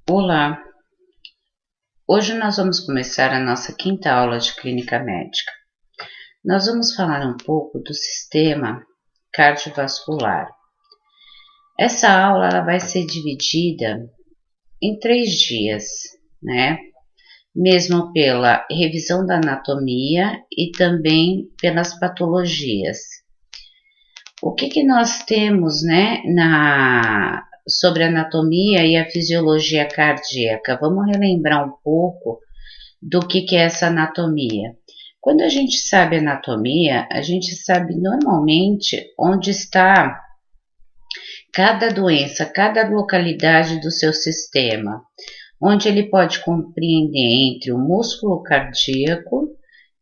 Olá, hoje nós vamos começar a nossa quinta aula de clínica médica. Nós vamos falar um pouco do sistema cardiovascular. Essa aula ela vai ser dividida em 3 dias, né? Mesmo pela revisão da anatomia e também pelas patologias. O que nós temos, né, sobre a anatomia e a fisiologia cardíaca? Vamos relembrar um pouco do que é essa anatomia. Quando a gente sabe anatomia, a gente sabe normalmente onde está cada doença, cada localidade do seu sistema, onde ele pode compreender entre o músculo cardíaco,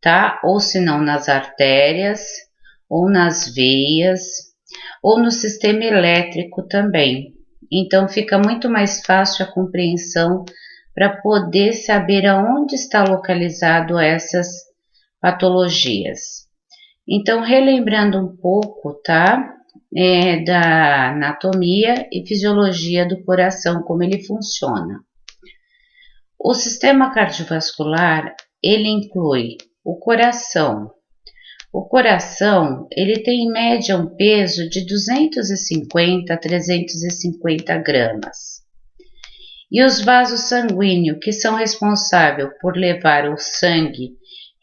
tá? Ou se não nas artérias, ou nas veias, ou no sistema elétrico também. Então fica muito mais fácil a compreensão para poder saber aonde está localizado essas patologias. Então, relembrando um pouco, tá? Da anatomia e fisiologia do coração, como ele funciona. O sistema cardiovascular, ele inclui o coração. O coração, ele tem em média um peso de 250 a 350 gramas. E os vasos sanguíneos, que são responsáveis por levar o sangue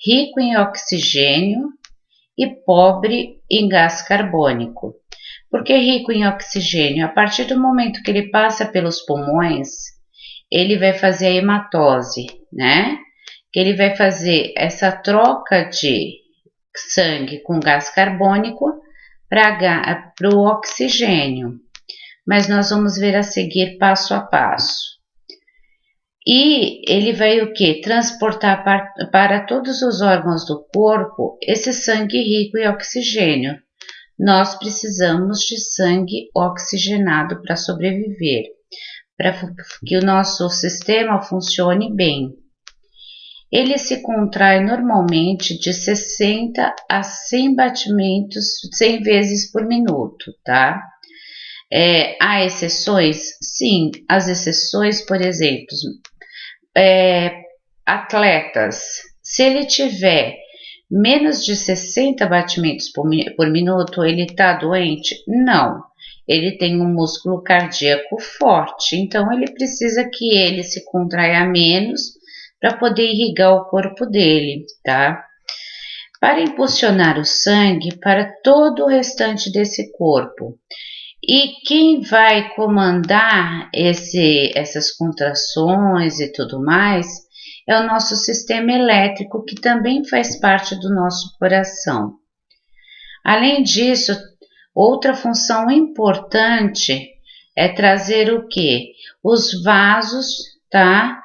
rico em oxigênio e pobre em gás carbônico. Por que rico em oxigênio? A partir do momento que ele passa pelos pulmões, ele vai fazer a hematose, né? Que ele vai fazer essa troca de sangue com gás carbônico para o oxigênio. Mas nós vamos ver a seguir passo a passo. E ele vai o que? Transportar para todos os órgãos do corpo esse sangue rico em oxigênio. Nós precisamos de sangue oxigenado para sobreviver, para que o nosso sistema funcione bem. Ele se contrai normalmente de 60 a 100 batimentos, 100 vezes por minuto, tá? Há exceções? Sim, as exceções, por exemplo, atletas, se ele tiver menos de 60 batimentos por minuto, ele está doente? Não, ele tem um músculo cardíaco forte, então ele precisa que ele se contraia menos para poder irrigar o corpo dele, tá? Para impulsionar o sangue para todo o restante desse corpo. E quem vai comandar essas contrações e tudo mais é o nosso sistema elétrico, que também faz parte do nosso coração. Além disso, outra função importante é trazer o que? Os vasos, tá?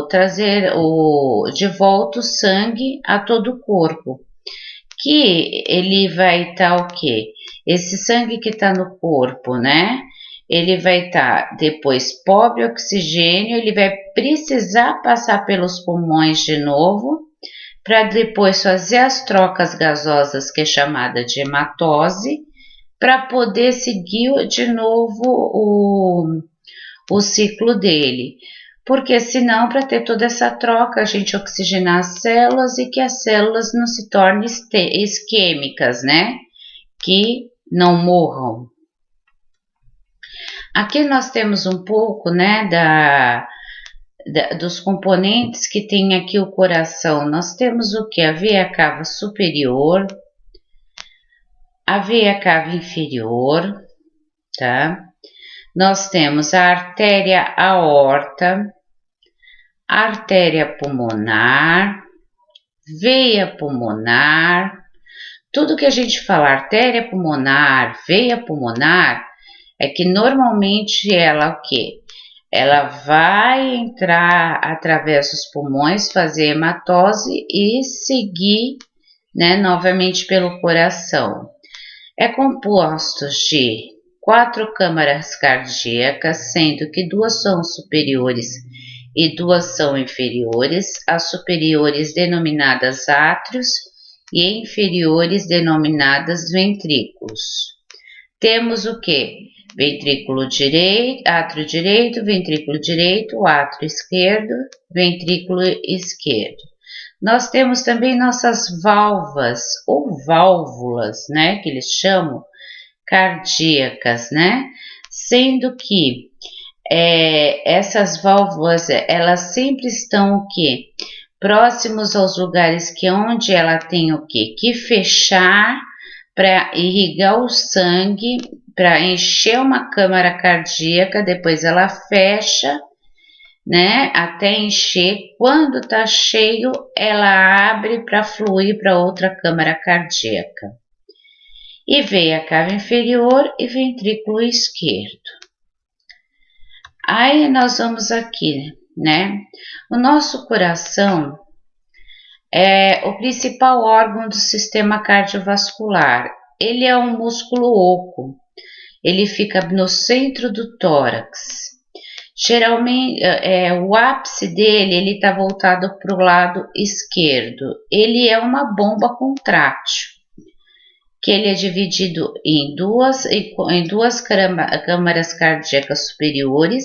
Trazer de volta o sangue a todo o corpo. Que ele vai estar o quê? Esse sangue que está no corpo, né? Ele vai estar depois pobre em oxigênio, ele vai precisar passar pelos pulmões de novo, para depois fazer as trocas gasosas, que é chamada de hematose, para poder seguir de novo o ciclo dele. Porque senão, para ter toda essa troca, a gente oxigenar as células e que as células não se tornem isquêmicas, né? Que não morram. Aqui nós temos um pouco, né, dos componentes que tem aqui o coração. Nós temos o que? A veia cava superior, a veia cava inferior, tá? Nós temos a artéria aorta, a artéria pulmonar, veia pulmonar. Tudo que a gente fala artéria pulmonar, veia pulmonar, é que normalmente ela o quê? Ela vai entrar através dos pulmões, fazer hematose e seguir, né, novamente pelo coração. É composto de 4 câmaras cardíacas, sendo que 2 são superiores e 2 são inferiores, as superiores denominadas átrios e inferiores denominadas ventrículos. Temos o que? ventrículo direito, átrio direito, ventrículo direito, átrio esquerdo, ventrículo esquerdo. Nós temos também nossas válvulas ou válvulas, né, que eles chamam cardíacas, né, sendo que essas válvulas, elas sempre estão o quê? Próximos aos lugares que onde ela tem o quê? Que fechar para irrigar o sangue, para encher uma câmara cardíaca, depois ela fecha, né, até encher. Quando tá cheio, ela abre para fluir para outra câmara cardíaca. E veia cava inferior e ventrículo esquerdo. Aí nós vamos aqui, né? O nosso coração é o principal órgão do sistema cardiovascular. Ele é um músculo oco. Ele fica no centro do tórax. Geralmente, o ápice dele, ele está voltado para o lado esquerdo. Ele é uma bomba contrátil, que ele é dividido em duas câmaras cardíacas superiores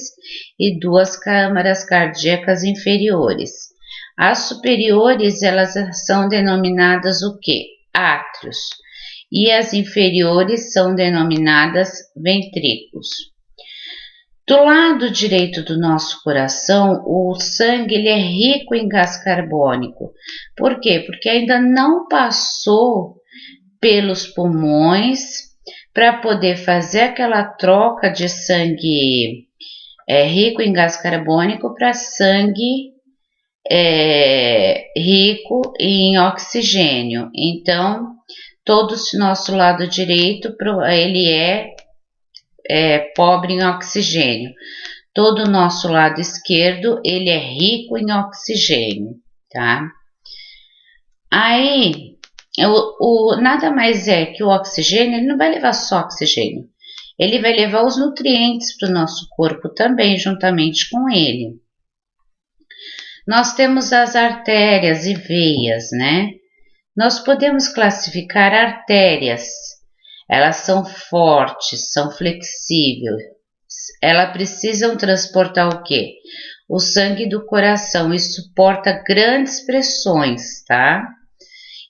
e duas câmaras cardíacas inferiores. As superiores, elas são denominadas o quê? Átrios. E as inferiores são denominadas ventrículos. Do lado direito do nosso coração, o sangue ele é rico em gás carbônico. Por quê? Porque ainda não passou pelos pulmões para poder fazer aquela troca de sangue rico em gás carbônico para sangue rico em oxigênio. Então, todo o nosso lado direito ele é pobre em oxigênio. Todo o nosso lado esquerdo ele é rico em oxigênio, tá? Aí nada mais é que o oxigênio, ele não vai levar só oxigênio, ele vai levar os nutrientes para o nosso corpo também, juntamente com ele. Nós temos as artérias e veias, né? Nós podemos classificar artérias, elas são fortes, são flexíveis, elas precisam transportar o quê? O sangue do coração e suporta grandes pressões, tá?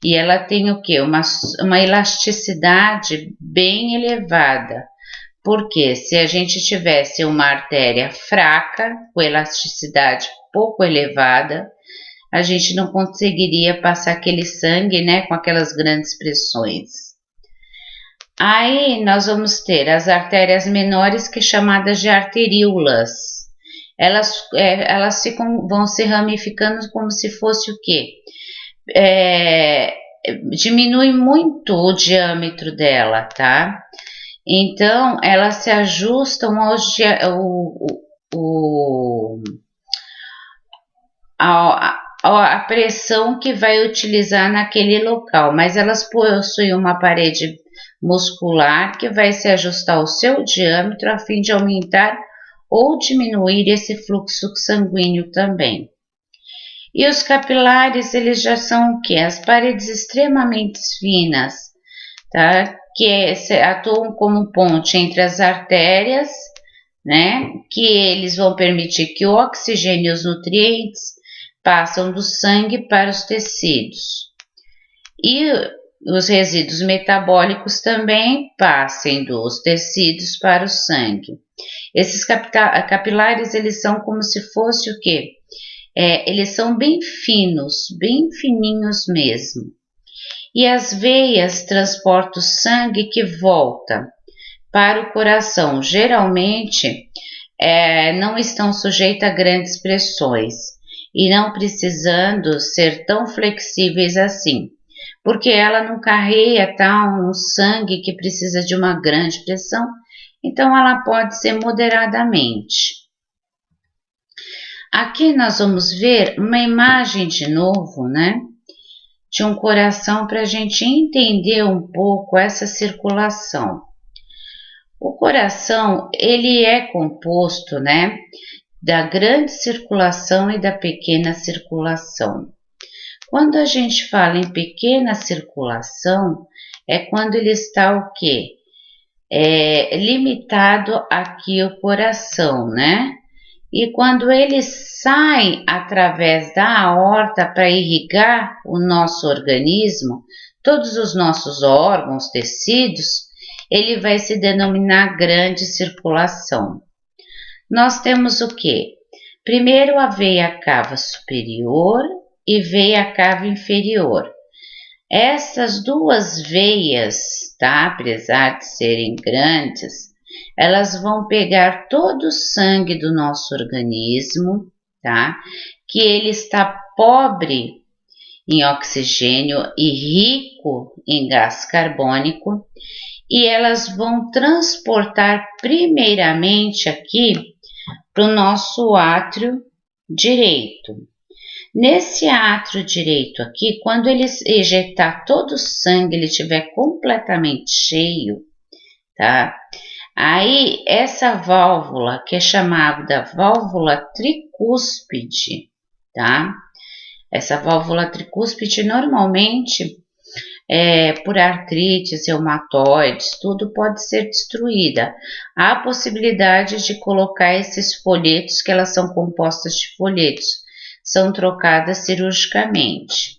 E ela tem o quê? Uma elasticidade bem elevada. Porque se a gente tivesse uma artéria fraca, com elasticidade pouco elevada, a gente não conseguiria passar aquele sangue, né, com aquelas grandes pressões. Aí nós vamos ter as artérias menores, que são chamadas de arteríolas. Elas vão se ramificando como se fosse o quê? Diminui muito o diâmetro dela, tá? Então, elas se ajustam a pressão que vai utilizar naquele local, mas elas possuem uma parede muscular que vai se ajustar ao seu diâmetro a fim de aumentar ou diminuir esse fluxo sanguíneo também. E os capilares, eles já são o quê? As paredes extremamente finas, tá? Que atuam como ponte entre as artérias, né? Que eles vão permitir que o oxigênio e os nutrientes passam do sangue para os tecidos. E os resíduos metabólicos também passem dos tecidos para o sangue. Esses capilares, eles são como se fosse o quê? Eles são bem finos, bem fininhos mesmo. E as veias transportam o sangue que volta para o coração. Geralmente, não estão sujeitas a grandes pressões e não precisando ser tão flexíveis assim, porque ela não carrega um sangue que precisa de uma grande pressão, então ela pode ser moderadamente. Aqui nós vamos ver uma imagem de novo, né, de um coração para a gente entender um pouco essa circulação. O coração, ele é composto, né, da grande circulação e da pequena circulação. Quando a gente fala em pequena circulação, é quando ele está o quê? limitado aqui o coração, né? E quando ele sai através da aorta para irrigar o nosso organismo, todos os nossos órgãos, tecidos, ele vai se denominar grande circulação. Nós temos o quê? Primeiro a veia cava superior e veia cava inferior. Essas duas veias, tá? Apesar de serem grandes, elas vão pegar todo o sangue do nosso organismo, tá? Que ele está pobre em oxigênio e rico em gás carbônico, e elas vão transportar primeiramente aqui para o nosso átrio direito. Nesse átrio direito aqui, quando ele ejetar todo o sangue, ele estiver completamente cheio, tá? Aí, essa válvula, que é chamada válvula tricúspide, tá? Essa válvula tricúspide, normalmente, por artrites, reumatoides, tudo pode ser destruída. Há a possibilidade de colocar esses folhetos, que elas são compostas de folhetos, são trocadas cirurgicamente.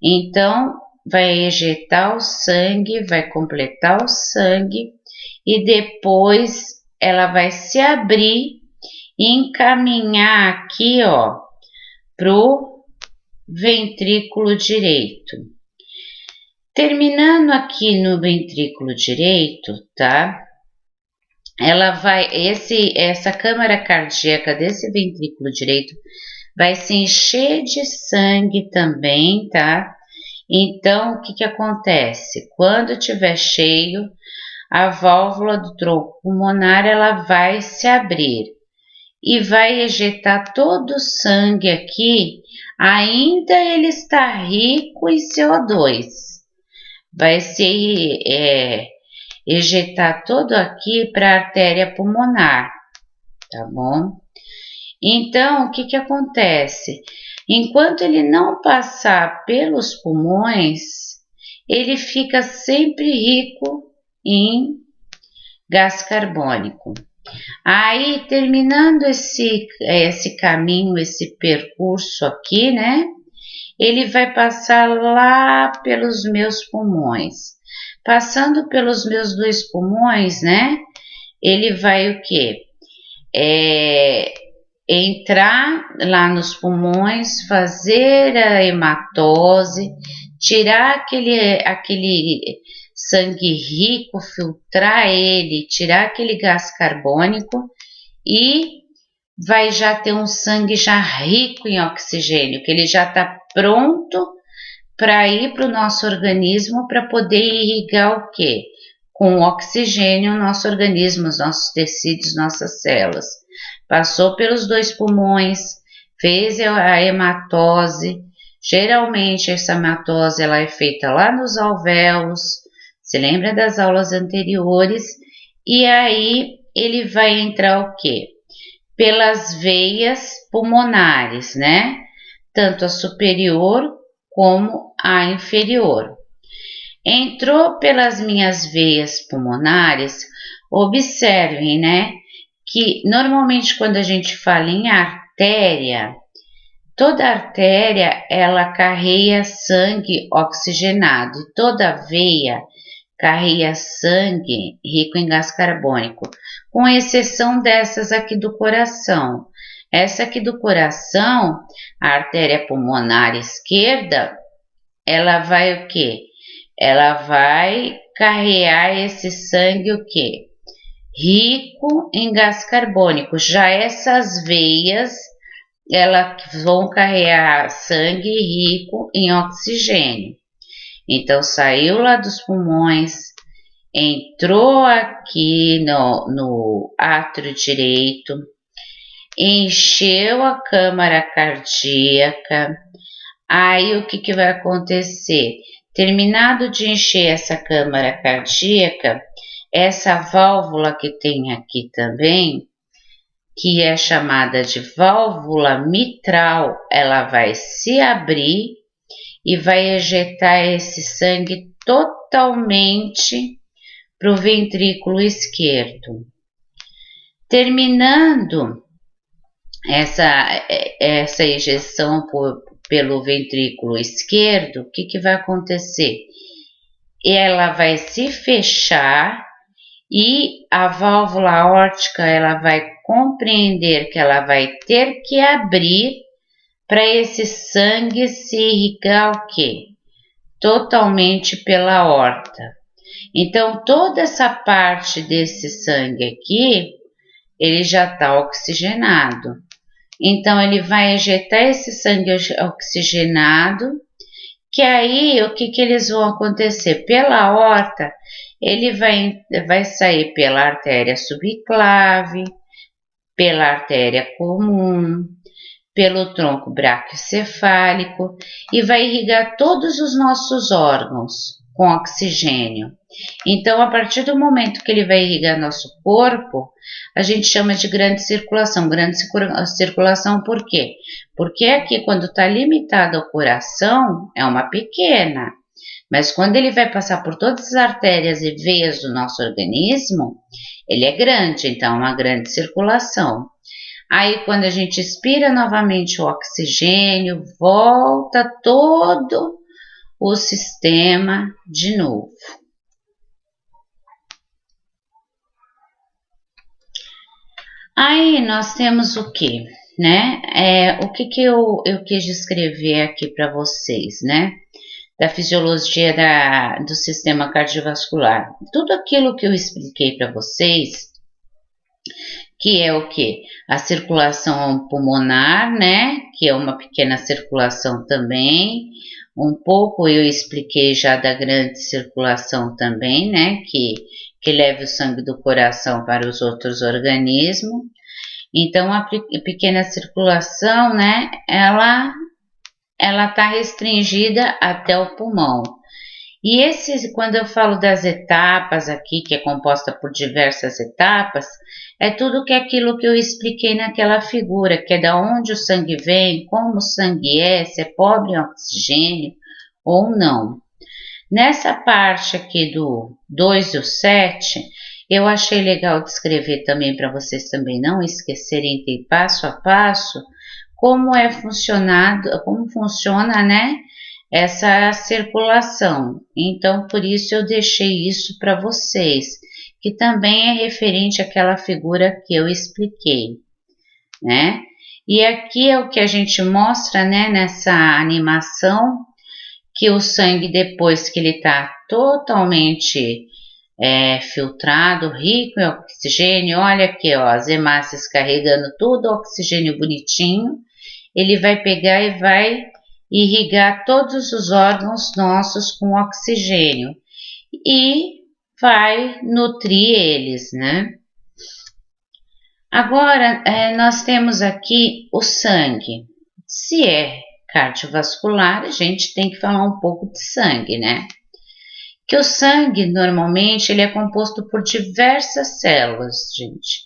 Então, vai ejetar o sangue, vai completar o sangue e depois ela vai se abrir e encaminhar aqui, ó, pro ventrículo direito. Terminando aqui no ventrículo direito, tá? Ela vai, essa câmara cardíaca desse ventrículo direito vai se encher de sangue também, tá? Então, o que acontece? Quando estiver cheio, a válvula do tronco pulmonar, ela vai se abrir e vai ejetar todo o sangue aqui, ainda ele está rico em CO2. Vai se ejetar todo aqui para a artéria pulmonar, tá bom? Então, o que acontece? Enquanto ele não passar pelos pulmões, ele fica sempre rico em gás carbônico. Aí, terminando esse caminho, esse percurso aqui, né? Ele vai passar lá pelos meus pulmões. Passando pelos meus 2 pulmões, né? Ele vai o quê? Entrar lá nos pulmões, fazer a hematose, tirar aquele sangue rico, filtrar ele, tirar aquele gás carbônico e vai já ter um sangue já rico em oxigênio, que ele já está pronto para ir para o nosso organismo para poder irrigar o quê? Com oxigênio o nosso organismo, os nossos tecidos, nossas células. Passou pelos 2 pulmões, fez a hematose. Geralmente essa hematose ela é feita lá nos alvéolos, se lembra das aulas anteriores, e aí ele vai entrar o quê? Pelas veias pulmonares, né? Tanto a superior como a inferior. Entrou pelas minhas veias pulmonares, observem, né? Que normalmente quando a gente fala em artéria, toda artéria ela carrega sangue oxigenado e toda veia carrega sangue rico em gás carbônico, com exceção dessas aqui do coração. Essa aqui do coração, a artéria pulmonar esquerda, ela vai o quê? Ela vai carregar esse sangue o quê? Rico em gás carbônico. Já essas veias, elas vão carregar sangue rico em oxigênio. Então, saiu lá dos pulmões, entrou aqui no átrio direito, encheu a câmara cardíaca. Aí, o que vai acontecer? Terminado de encher essa câmara cardíaca, essa válvula que tem aqui também, que é chamada de válvula mitral, ela vai se abrir e vai ejetar esse sangue totalmente para o ventrículo esquerdo. Terminando essa ejeção pelo ventrículo esquerdo, o que vai acontecer? Ela vai se fechar e a válvula aórtica ela vai compreender que ela vai ter que abrir para esse sangue se irrigar o quê? Totalmente pela aorta. Então, toda essa parte desse sangue aqui, ele já está oxigenado. Então, ele vai ejetar esse sangue oxigenado, que aí, o que eles vão acontecer? Pela aorta, ele vai sair pela artéria subclave, pela artéria comum, pelo tronco braquiocefálico e vai irrigar todos os nossos órgãos com oxigênio. Então, a partir do momento que ele vai irrigar nosso corpo, a gente chama de grande circulação. Grande circulação por quê? Porque aqui, quando está limitado ao coração, é uma pequena. Mas quando ele vai passar por todas as artérias e veias do nosso organismo, ele é grande, então é uma grande circulação. Aí, quando a gente expira novamente o oxigênio, volta todo o sistema de novo. Aí, nós temos o que, né? O que eu quis descrever aqui para vocês, né? Da fisiologia do sistema cardiovascular. Tudo aquilo que eu expliquei para vocês, que é o que? A circulação pulmonar, né? Que é uma pequena circulação também. Um pouco eu expliquei já da grande circulação também, né? Que leva o sangue do coração para os outros organismos. Então, a pequena circulação, né? Ela está restringida até o pulmão. E quando eu falo das etapas aqui, que é composta por diversas etapas, é tudo aquilo que eu expliquei naquela figura, que é da onde o sangue vem, como o sangue é, se é pobre em oxigênio ou não. Nessa parte aqui do 2 e o 7, eu achei legal descrever também para vocês também não esquecerem de ir passo a passo como funciona, né? Essa circulação. Então, por isso eu deixei isso para vocês, que também é referente àquela figura que eu expliquei, né? E aqui é o que a gente mostra, né, nessa animação, que o sangue, depois que ele está totalmente filtrado, rico em oxigênio, olha aqui, ó, as hemácias carregando todo o oxigênio bonitinho, ele vai pegar e vai irrigar todos os órgãos nossos com oxigênio e vai nutrir eles, né? Agora, nós temos aqui o sangue. Se é cardiovascular, a gente tem que falar um pouco de sangue, né? Que o sangue, normalmente, ele é composto por diversas células, gente.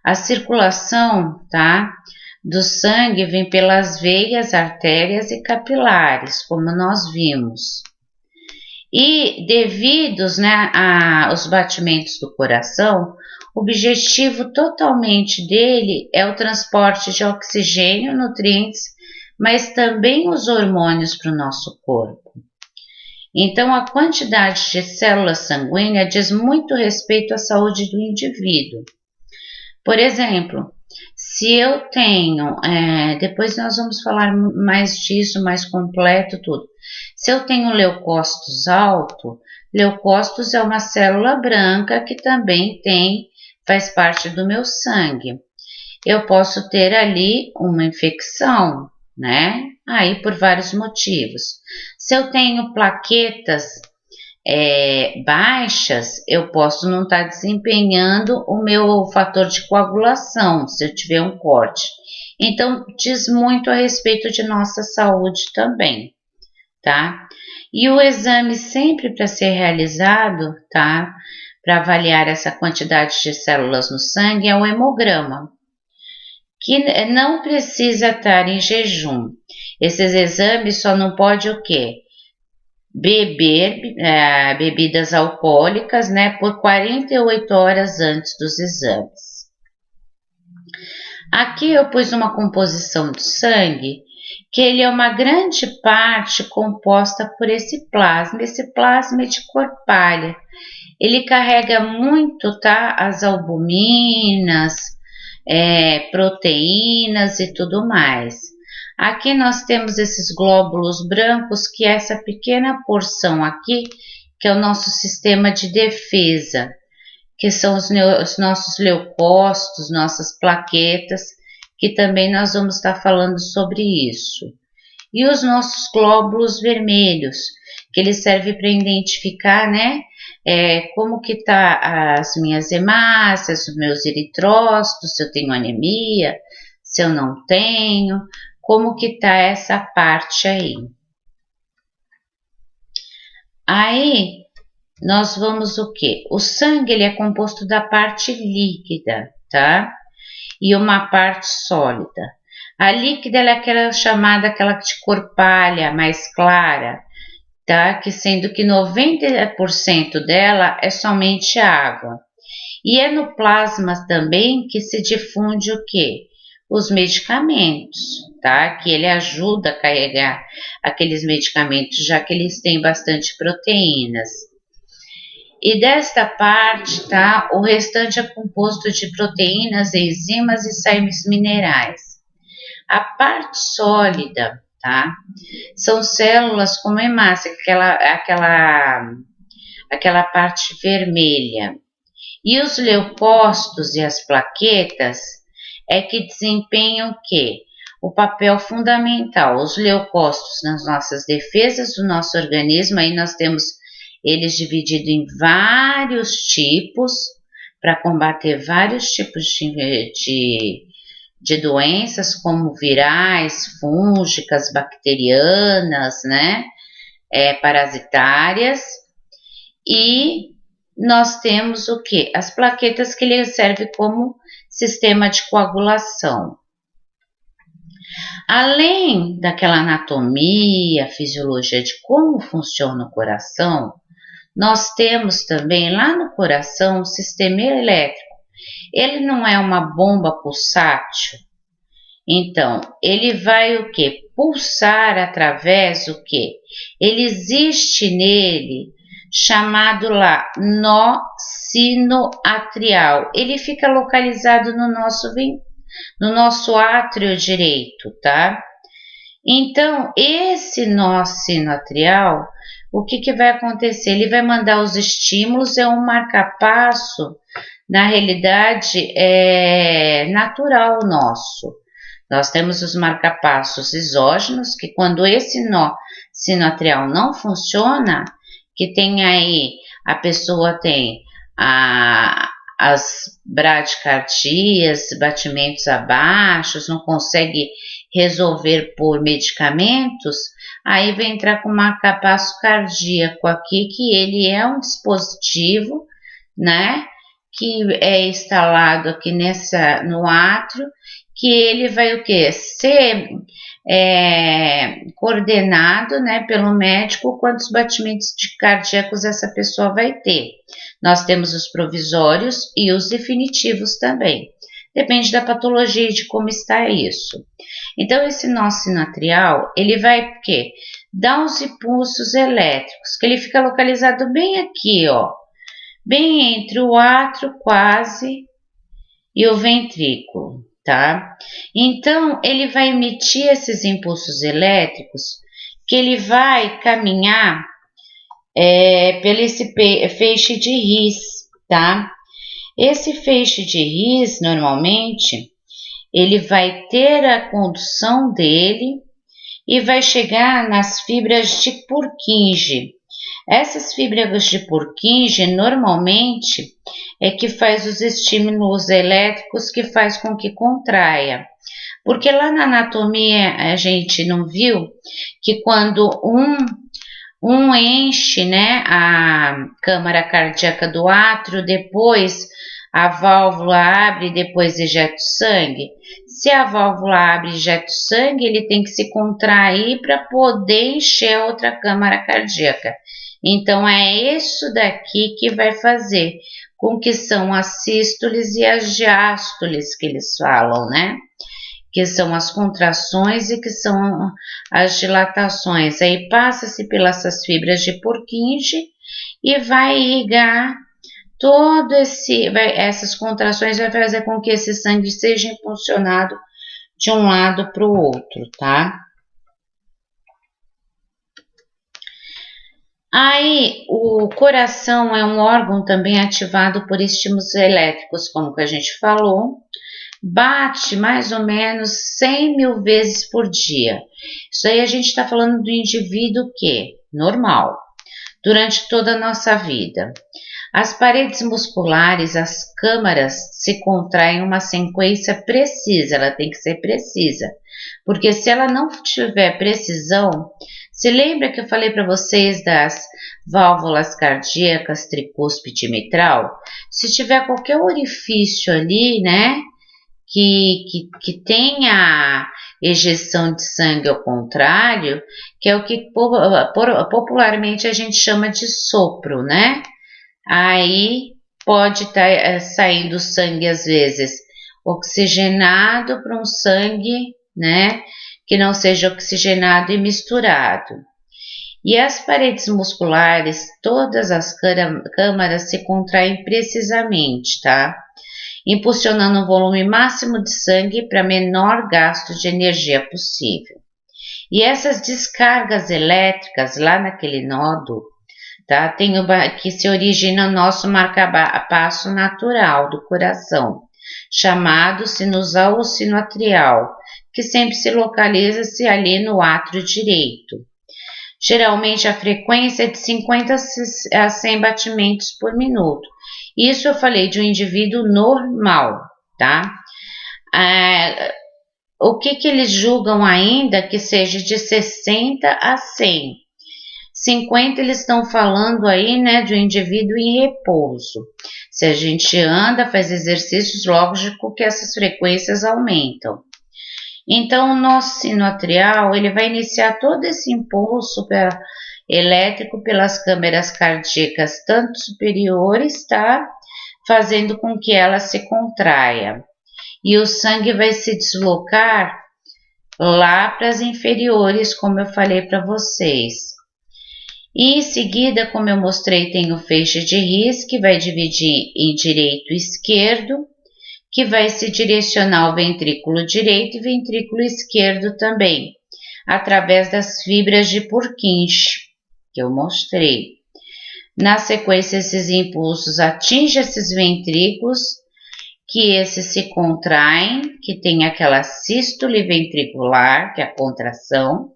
A circulação, tá? Do sangue vem pelas veias, artérias e capilares, como nós vimos. E devidos, né, aos batimentos do coração, o objetivo totalmente dele é o transporte de oxigênio, nutrientes, mas também os hormônios para o nosso corpo. Então, a quantidade de células sanguíneas diz muito respeito à saúde do indivíduo. Por exemplo, se eu tenho, depois nós vamos falar mais disso, mais completo tudo. Se eu tenho leucócitos alto, leucócitos é uma célula branca que também faz parte do meu sangue. Eu posso ter ali uma infecção, né? Aí por vários motivos. Se eu tenho plaquetas baixas, eu posso não estar desempenhando o meu fator de coagulação, se eu tiver um corte. Então, diz muito a respeito de nossa saúde também, tá? E o exame sempre para ser realizado, tá? Para avaliar essa quantidade de células no sangue é o hemograma, que não precisa estar em jejum. Esses exames só não pode o quê? beber bebidas alcoólicas, né, por 48 horas antes dos exames. Aqui eu pus uma composição do sangue, que ele é uma grande parte composta por esse plasma é de cor palha. Ele carrega muito, tá, as albuminas, proteínas e tudo mais. Aqui nós temos esses glóbulos brancos, que é essa pequena porção aqui, que é o nosso sistema de defesa, que são os nossos leucócitos, nossas plaquetas, que também nós vamos estar falando sobre isso. E os nossos glóbulos vermelhos, que eles servem para identificar, né, como que tá as minhas hemácias, os meus eritrócitos, se eu tenho anemia, se eu não tenho, como que tá essa parte aí. Aí, nós vamos o quê? O sangue, ele é composto da parte líquida, tá? E uma parte sólida. A líquida, ela é aquela chamada, aquela de cor palha, mais clara, tá? Que sendo que 90% dela é somente água. E é no plasma também que se difunde o quê? Os medicamentos, tá? Que ele ajuda a carregar aqueles medicamentos, já que eles têm bastante proteínas. E desta parte, tá? O restante é composto de proteínas, enzimas e sais minerais. A parte sólida, tá? São células como hemácia, aquela parte vermelha. E os leucócitos e as plaquetas é que desempenham o quê? O papel fundamental. Os leucócitos nas nossas defesas do nosso organismo, aí nós temos eles divididos em vários tipos, para combater vários tipos de doenças, como virais, fúngicas, bacterianas, né, parasitárias. E nós temos o que? As plaquetas, que ele serve como sistema de coagulação. Além daquela anatomia, fisiologia de como funciona o coração, nós temos também lá no coração o sistema elétrico. Ele não é uma bomba pulsátil. Então, ele vai o quê? Pulsar através o quê? Ele existe nele, chamado lá nó sinoatrial. Ele fica localizado no nosso átrio direito, tá? Então, esse nó sinoatrial, o que vai acontecer? Ele vai mandar os estímulos, é um marca-passo, na realidade, natural nosso. Nós temos os marca-passos exógenos, que quando esse nó sinoatrial não funciona, que tem aí, a pessoa tem as bradicardias, batimentos abaixo, não consegue resolver por medicamentos, aí vai entrar com marca-passo cardíaco aqui, que ele é um dispositivo, né, que é instalado aqui no átrio, que ele vai o quê? Ser coordenado, né, pelo médico quantos batimentos cardíacos essa pessoa vai ter. Nós temos os provisórios e os definitivos também. Depende da patologia e de como está isso. Então, esse nó sinoatrial, ele vai o quê? Dar uns impulsos elétricos, que ele fica localizado bem aqui, ó. Bem entre o átrio quase e o ventrículo, tá? Então, ele vai emitir esses impulsos elétricos, que ele vai caminhar pelo esse feixe de His, tá? Esse feixe de His, normalmente, ele vai ter a condução dele e vai chegar nas fibras de Purkinje. Essas fibras de Purkinje, normalmente, é que faz os estímulos elétricos que faz com que contraia. Porque lá na anatomia a gente não viu que quando um enche, né, a câmara cardíaca do átrio, depois A válvula abre e depois ejeta o sangue? Se a válvula abre e ejeta o sangue, ele tem que se contrair para poder encher a outra câmara cardíaca. Então, é isso daqui que vai fazer com que são as sístoles e as diástoles que eles falam, né? Que são as contrações e que são as dilatações. Aí passa-se pelas fibras de Purkinje e vai irrigar essas contrações, vai fazer com que esse sangue seja impulsionado de um lado para o outro, tá? Aí, o coração é um órgão também ativado por estímulos elétricos, como que a gente falou, bate mais ou menos 100 mil vezes por dia. Isso aí a gente está falando do indivíduo que, normal, durante toda a nossa vida. As paredes musculares, as câmaras se contraem em uma sequência precisa, ela tem que ser precisa, porque se ela não tiver precisão, se lembra que eu falei para vocês das válvulas cardíacas tricúspide e mitral? Se tiver qualquer orifício ali, né, que tenha ejeção de sangue ao contrário, que é o que popularmente a gente chama de sopro, né? Aí pode estar saindo sangue às vezes oxigenado para um sangue, né, que não seja oxigenado e misturado. E as paredes musculares, todas as câmaras se contraem precisamente, tá? Impulsionando um volume máximo de sangue para menor gasto de energia possível. E essas descargas elétricas lá naquele nódulo, tá? Que se origina o nosso marcapasso natural do coração, chamado sinusal ou sinoatrial, que sempre se localiza-se ali no átrio direito. Geralmente a frequência é de 50 a 100 batimentos por minuto. Isso eu falei de um indivíduo normal, tá? O que eles julgam ainda que seja de 60 a 100. 50 eles estão falando aí, né, de um indivíduo em repouso. Se a gente anda, faz exercícios, lógico que essas frequências aumentam. Então, o nosso sinoatrial, ele vai iniciar todo esse impulso elétrico pelas câmeras cardíacas, tanto superiores, tá? Fazendo com que ela se contraia. E o sangue vai se deslocar lá para as inferiores, como eu falei para vocês. E em seguida, como eu mostrei, tem o feixe de His, que vai dividir em direito e esquerdo, que vai se direcionar ao ventrículo direito e ventrículo esquerdo também, através das fibras de Purkinje, que eu mostrei. Na sequência, esses impulsos atingem esses ventrículos, que esses se contraem, que tem aquela sístole ventricular, que é a contração,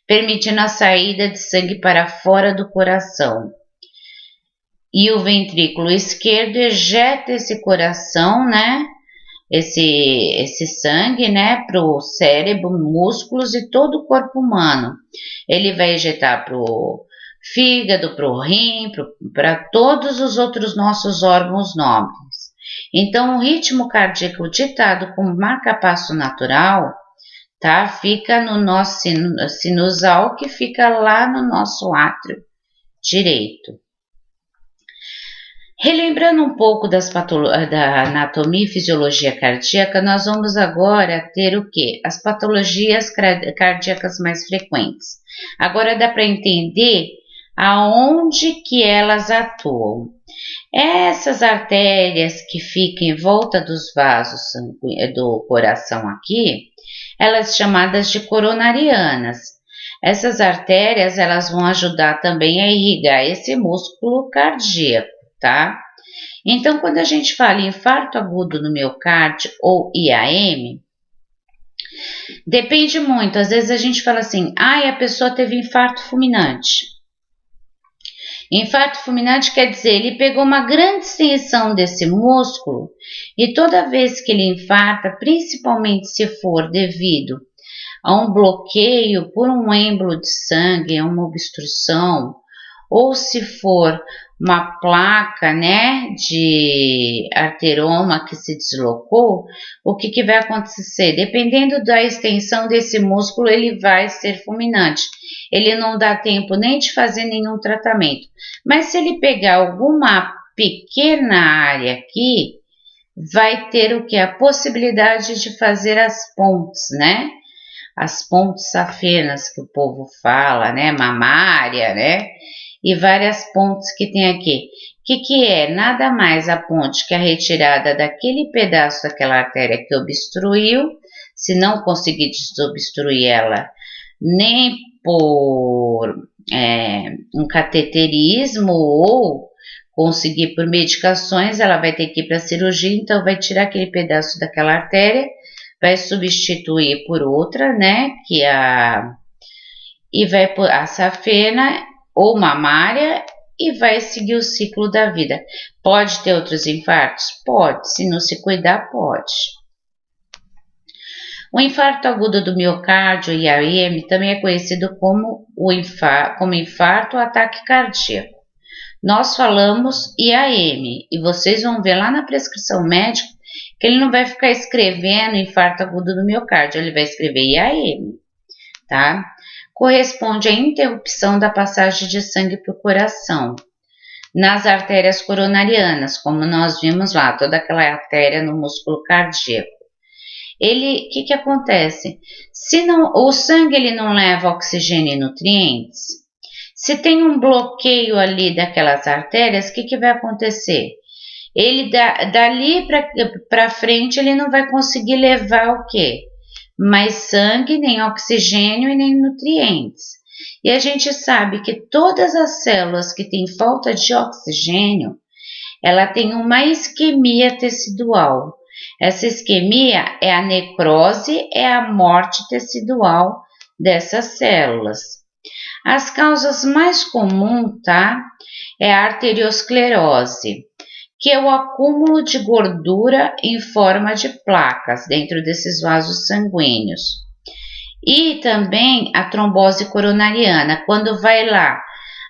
permitindo a saída de sangue para fora do coração. E o ventrículo esquerdo ejeta esse coração, né? Esse sangue, né, para o cérebro, músculos e todo o corpo humano. Ele vai ejetar para o fígado, para o rim, para todos os outros nossos órgãos nobres. Então, o ritmo cardíaco ditado como marcapasso natural, tá, fica no nosso sinusal, que fica lá no nosso átrio direito. Relembrando um pouco da anatomia e fisiologia cardíaca, nós vamos agora ter o quê? As patologias cardíacas mais frequentes. Agora dá para entender aonde que elas atuam. Essas artérias que ficam em volta dos vasos do coração aqui, elas chamadas de coronarianas. Essas artérias, elas vão ajudar também a irrigar esse músculo cardíaco, tá? Então, quando a gente fala em infarto agudo no miocárdio ou IAM, depende muito. Às vezes a gente fala assim, a pessoa teve infarto fulminante. Infarto fulminante quer dizer, ele pegou uma grande extensão desse músculo e toda vez que ele infarta, principalmente se for devido a um bloqueio por um êmbolo de sangue, uma obstrução, ou se for uma placa, né, de arteroma que se deslocou, o que vai acontecer? Dependendo da extensão desse músculo, ele vai ser fulminante. Ele não dá tempo nem de fazer nenhum tratamento. Mas se ele pegar alguma pequena área aqui, vai ter o que? A possibilidade de fazer as pontes, né? As pontes safenas que o povo fala, né? Mamária, né? E várias pontes que tem aqui. O que é? Nada mais a ponte que a retirada daquele pedaço daquela artéria que obstruiu, se não conseguir desobstruir ela, nem por um cateterismo ou conseguir por medicações, ela vai ter que ir para a cirurgia, então vai tirar aquele pedaço daquela artéria, vai substituir por outra, né, e vai por a safena ou mamária e vai seguir o ciclo da vida. Pode ter outros infartos? Pode, se não se cuidar, pode. O infarto agudo do miocárdio, IAM, também é conhecido como infarto ou ataque cardíaco. Nós falamos IAM e vocês vão ver lá na prescrição médica que ele não vai ficar escrevendo infarto agudo do miocárdio, ele vai escrever IAM, tá? Corresponde à interrupção da passagem de sangue para o coração nas artérias coronarianas, como nós vimos lá, toda aquela artéria no músculo cardíaco. O que acontece? Se o sangue ele não leva oxigênio e nutrientes, se tem um bloqueio ali daquelas artérias, o que vai acontecer? Ele dali para frente ele não vai conseguir levar o quê? Mais sangue, nem oxigênio e nem nutrientes. E a gente sabe que todas as células que têm falta de oxigênio, ela tem uma isquemia tecidual. Essa isquemia é a necrose, é a morte tecidual dessas células. As causas mais comuns, tá? É a arteriosclerose, que é o acúmulo de gordura em forma de placas dentro desses vasos sanguíneos. E também a trombose coronariana, quando vai lá,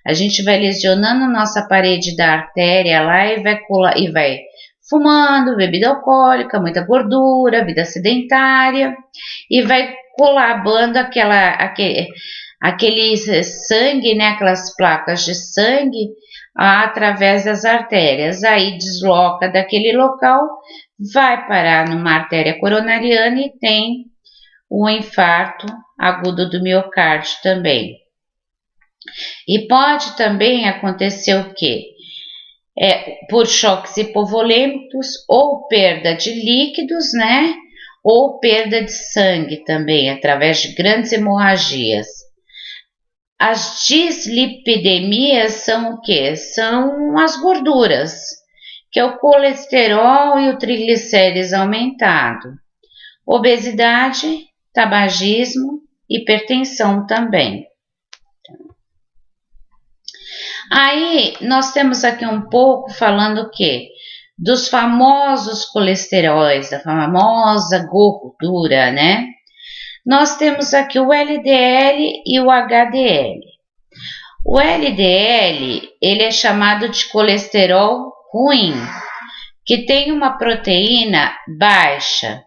a gente vai lesionando nossa parede da artéria lá e vai fumando, bebida alcoólica, muita gordura, vida sedentária, e vai colabando aquele sangue, né, aquelas placas de sangue, através das artérias, aí desloca daquele local, vai parar numa artéria coronariana e tem um infarto agudo do miocárdio também. E pode também acontecer o quê? Por choques hipovolêmicos ou perda de líquidos, né? Ou perda de sangue também, através de grandes hemorragias. As dislipidemias são o quê? São as gorduras, que é o colesterol e o triglicérides aumentado. Obesidade, tabagismo, hipertensão também. Aí, nós temos aqui um pouco falando o quê? Dos famosos colesteróis, da famosa gordura, né? Nós temos aqui o LDL e o HDL. O LDL, ele é chamado de colesterol ruim, que tem uma proteína baixa,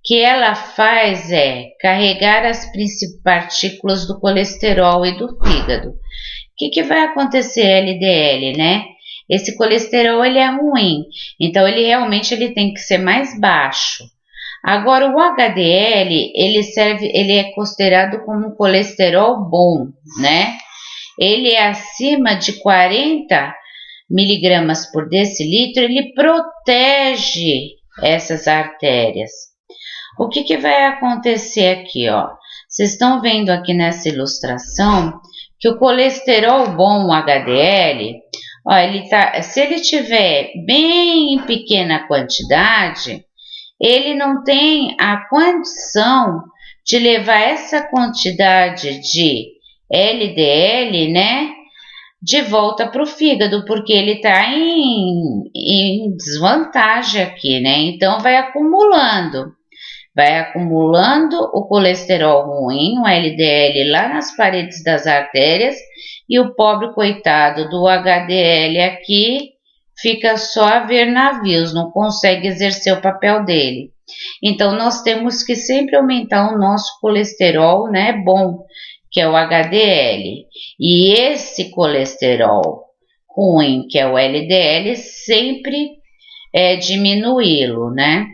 que ela faz carregar as principais partículas do colesterol e do fígado. O que vai acontecer LDL, né? Esse colesterol ele é ruim, então ele tem que ser mais baixo. Agora o HDL, ele é considerado como um colesterol bom, né? Ele é acima de 40 miligramas por decilitro, ele protege essas artérias. O que vai acontecer aqui, ó? Vocês estão vendo aqui nessa ilustração que o colesterol bom, o HDL, ó, se ele tiver bem em pequena quantidade, ele não tem a condição de levar essa quantidade de LDL, né, de volta para o fígado, porque ele está em desvantagem aqui, né? Então vai acumulando o colesterol ruim, o LDL lá nas paredes das artérias, e o pobre coitado do HDL aqui fica só a ver navios, não consegue exercer o papel dele. Então, nós temos que sempre aumentar o nosso colesterol, né, bom, que é o HDL. E esse colesterol ruim, que é o LDL, sempre diminuí-lo, né?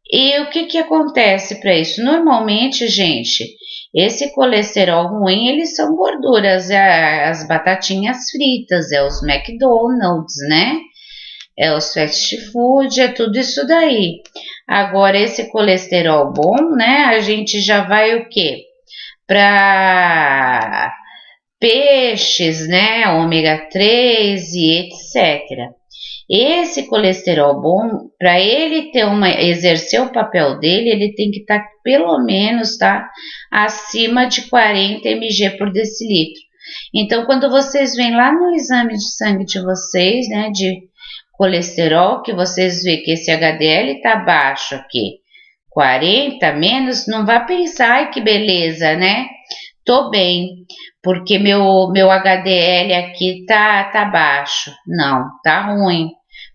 E o que acontece para isso? Normalmente, gente, esse colesterol ruim, eles são gorduras, as batatinhas fritas, os McDonald's, né? Os fast food, tudo isso daí. Agora, esse colesterol bom, né? A gente já vai o quê? Para peixes, né? Ômega 3 e etc. Esse colesterol bom, para ele exercer o papel dele, ele tem que estar pelo menos, tá, acima de 40 mg por decilitro. Então, quando vocês veem lá no exame de sangue de vocês, né, de colesterol, que vocês veem que esse HDL tá baixo aqui, 40 menos, não vá pensar, ai que beleza, né? Tô bem, porque meu HDL aqui tá baixo. Não, tá ruim,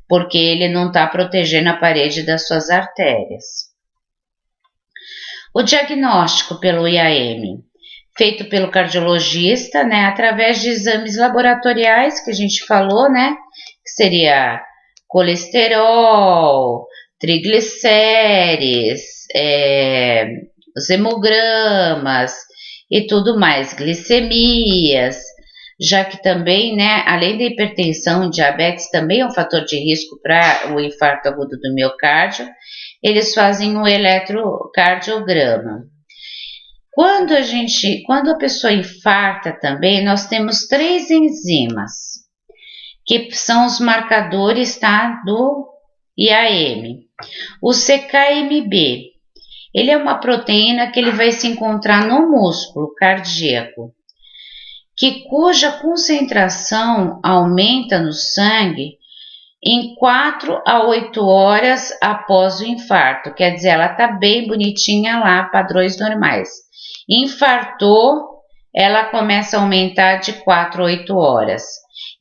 porque ele não tá protegendo a parede das suas artérias. O diagnóstico pelo IAM, feito pelo cardiologista, né, através de exames laboratoriais que a gente falou, né, que seria colesterol, triglicérides, os hemogramas e tudo mais, glicemias, já que também, né, além da hipertensão, diabetes também é um fator de risco para o infarto agudo do miocárdio, eles fazem um eletrocardiograma. Quando a pessoa infarta também, nós temos 3 enzimas, que são os marcadores, tá, do IAM. O CKMB, ele é uma proteína que ele vai se encontrar no músculo cardíaco, cuja concentração aumenta no sangue em 4 a 8 horas após o infarto. Quer dizer, ela tá bem bonitinha lá, padrões normais. Infartou, ela começa a aumentar de 4 a 8 horas.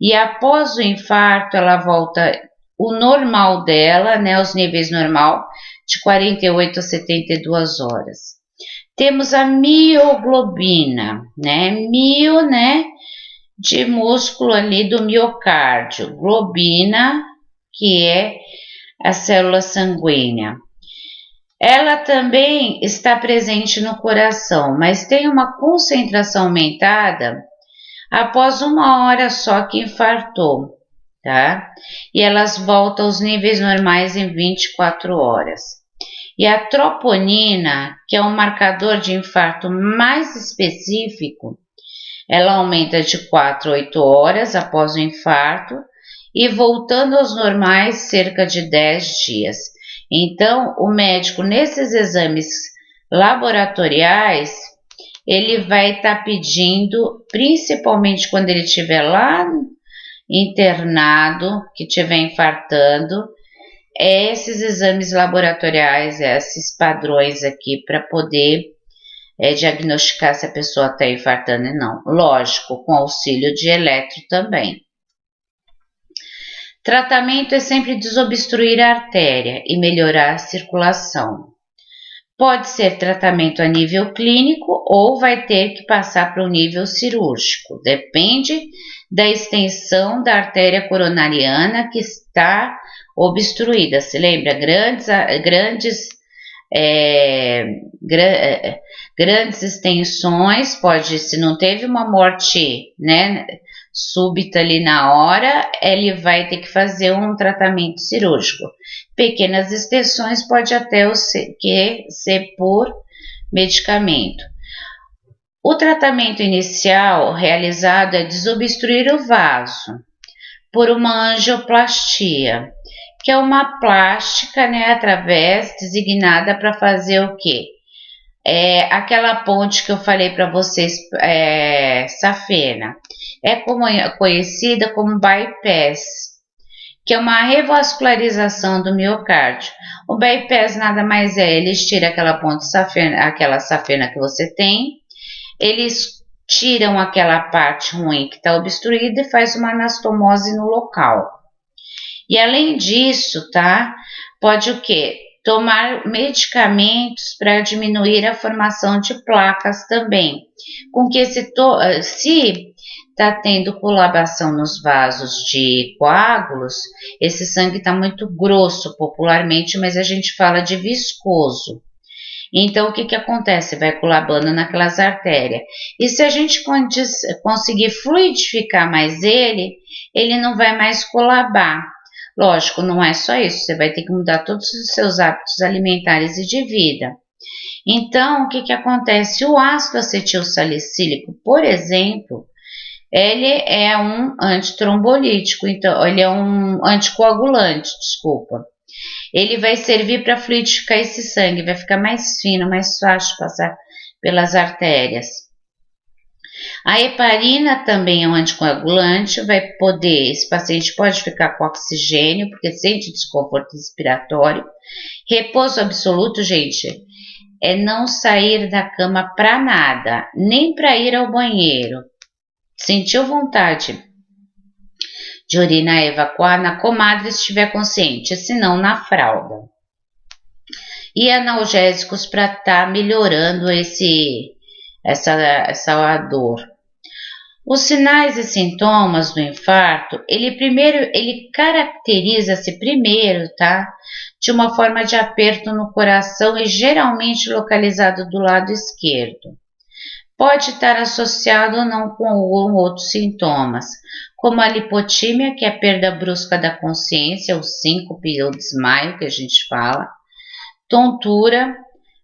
E após o infarto, ela volta o normal dela, né, os níveis normal, de 48 a 72 horas. Temos a mioglobina, né, né, de músculo ali do miocárdio, globina, que é a célula sanguínea. Ela também está presente no coração, mas tem uma concentração aumentada após 1 hora só que infartou, tá? E elas voltam aos níveis normais em 24 horas. E a troponina, que é um marcador de infarto mais específico, ela aumenta de 4 a 8 horas após o infarto e voltando aos normais cerca de 10 dias. Então, o médico, nesses exames laboratoriais, ele vai estar pedindo, principalmente quando ele estiver lá internado, que estiver infartando, esses exames laboratoriais, esses padrões aqui, para poder diagnosticar se a pessoa está infartando ou não. Lógico, com auxílio de eletro também. Tratamento é sempre desobstruir a artéria e melhorar a circulação. Pode ser tratamento a nível clínico ou vai ter que passar para o nível cirúrgico. Depende da extensão da artéria coronariana que está obstruída. Se lembra? Grandes extensões, se não teve uma morte, né, súbita ali na hora, ele vai ter que fazer um tratamento cirúrgico. Pequenas extensões pode até ser por medicamento. O tratamento inicial realizado é desobstruir o vaso por uma angioplastia, que é uma plástica, né, designada para fazer o quê? Aquela ponte que eu falei para vocês, safena, conhecida como bypass, que é uma revascularização do miocárdio. O bypass nada mais eles tiram aquela ponte safena, aquela safena que você tem, eles tiram aquela parte ruim que está obstruída e faz uma anastomose no local. E além disso, tá? Pode o quê? Tomar medicamentos para diminuir a formação de placas também. Com que se está tendo coagulação nos vasos de coágulos, esse sangue está muito grosso popularmente, mas a gente fala de viscoso. Então, o que acontece? Vai colabando naquelas artérias. E se a gente conseguir fluidificar mais ele não vai mais colabar. Lógico, não é só isso, você vai ter que mudar todos os seus hábitos alimentares e de vida. Então, o que acontece? O ácido acetilsalicílico, por exemplo, ele é um antitrombolítico, então ele é um anticoagulante, desculpa. Ele vai servir para fluidificar esse sangue, vai ficar mais fino, mais fácil de passar pelas artérias. A heparina também é um anticoagulante, esse paciente pode ficar com oxigênio, porque sente desconforto respiratório. Repouso absoluto, gente, é não sair da cama para nada, nem para ir ao banheiro. Sentiu vontade de urinar e evacuar, na comadre se estiver consciente, senão na fralda. E analgésicos para estar melhorando essa dor. Os sinais e sintomas do infarto, ele caracteriza-se primeiro, tá? De uma forma de aperto no coração e geralmente localizado do lado esquerdo. Pode estar associado ou não com algum outros sintomas, como a lipotímia, que é a perda brusca da consciência, o síncope ou desmaio, que a gente fala, tontura,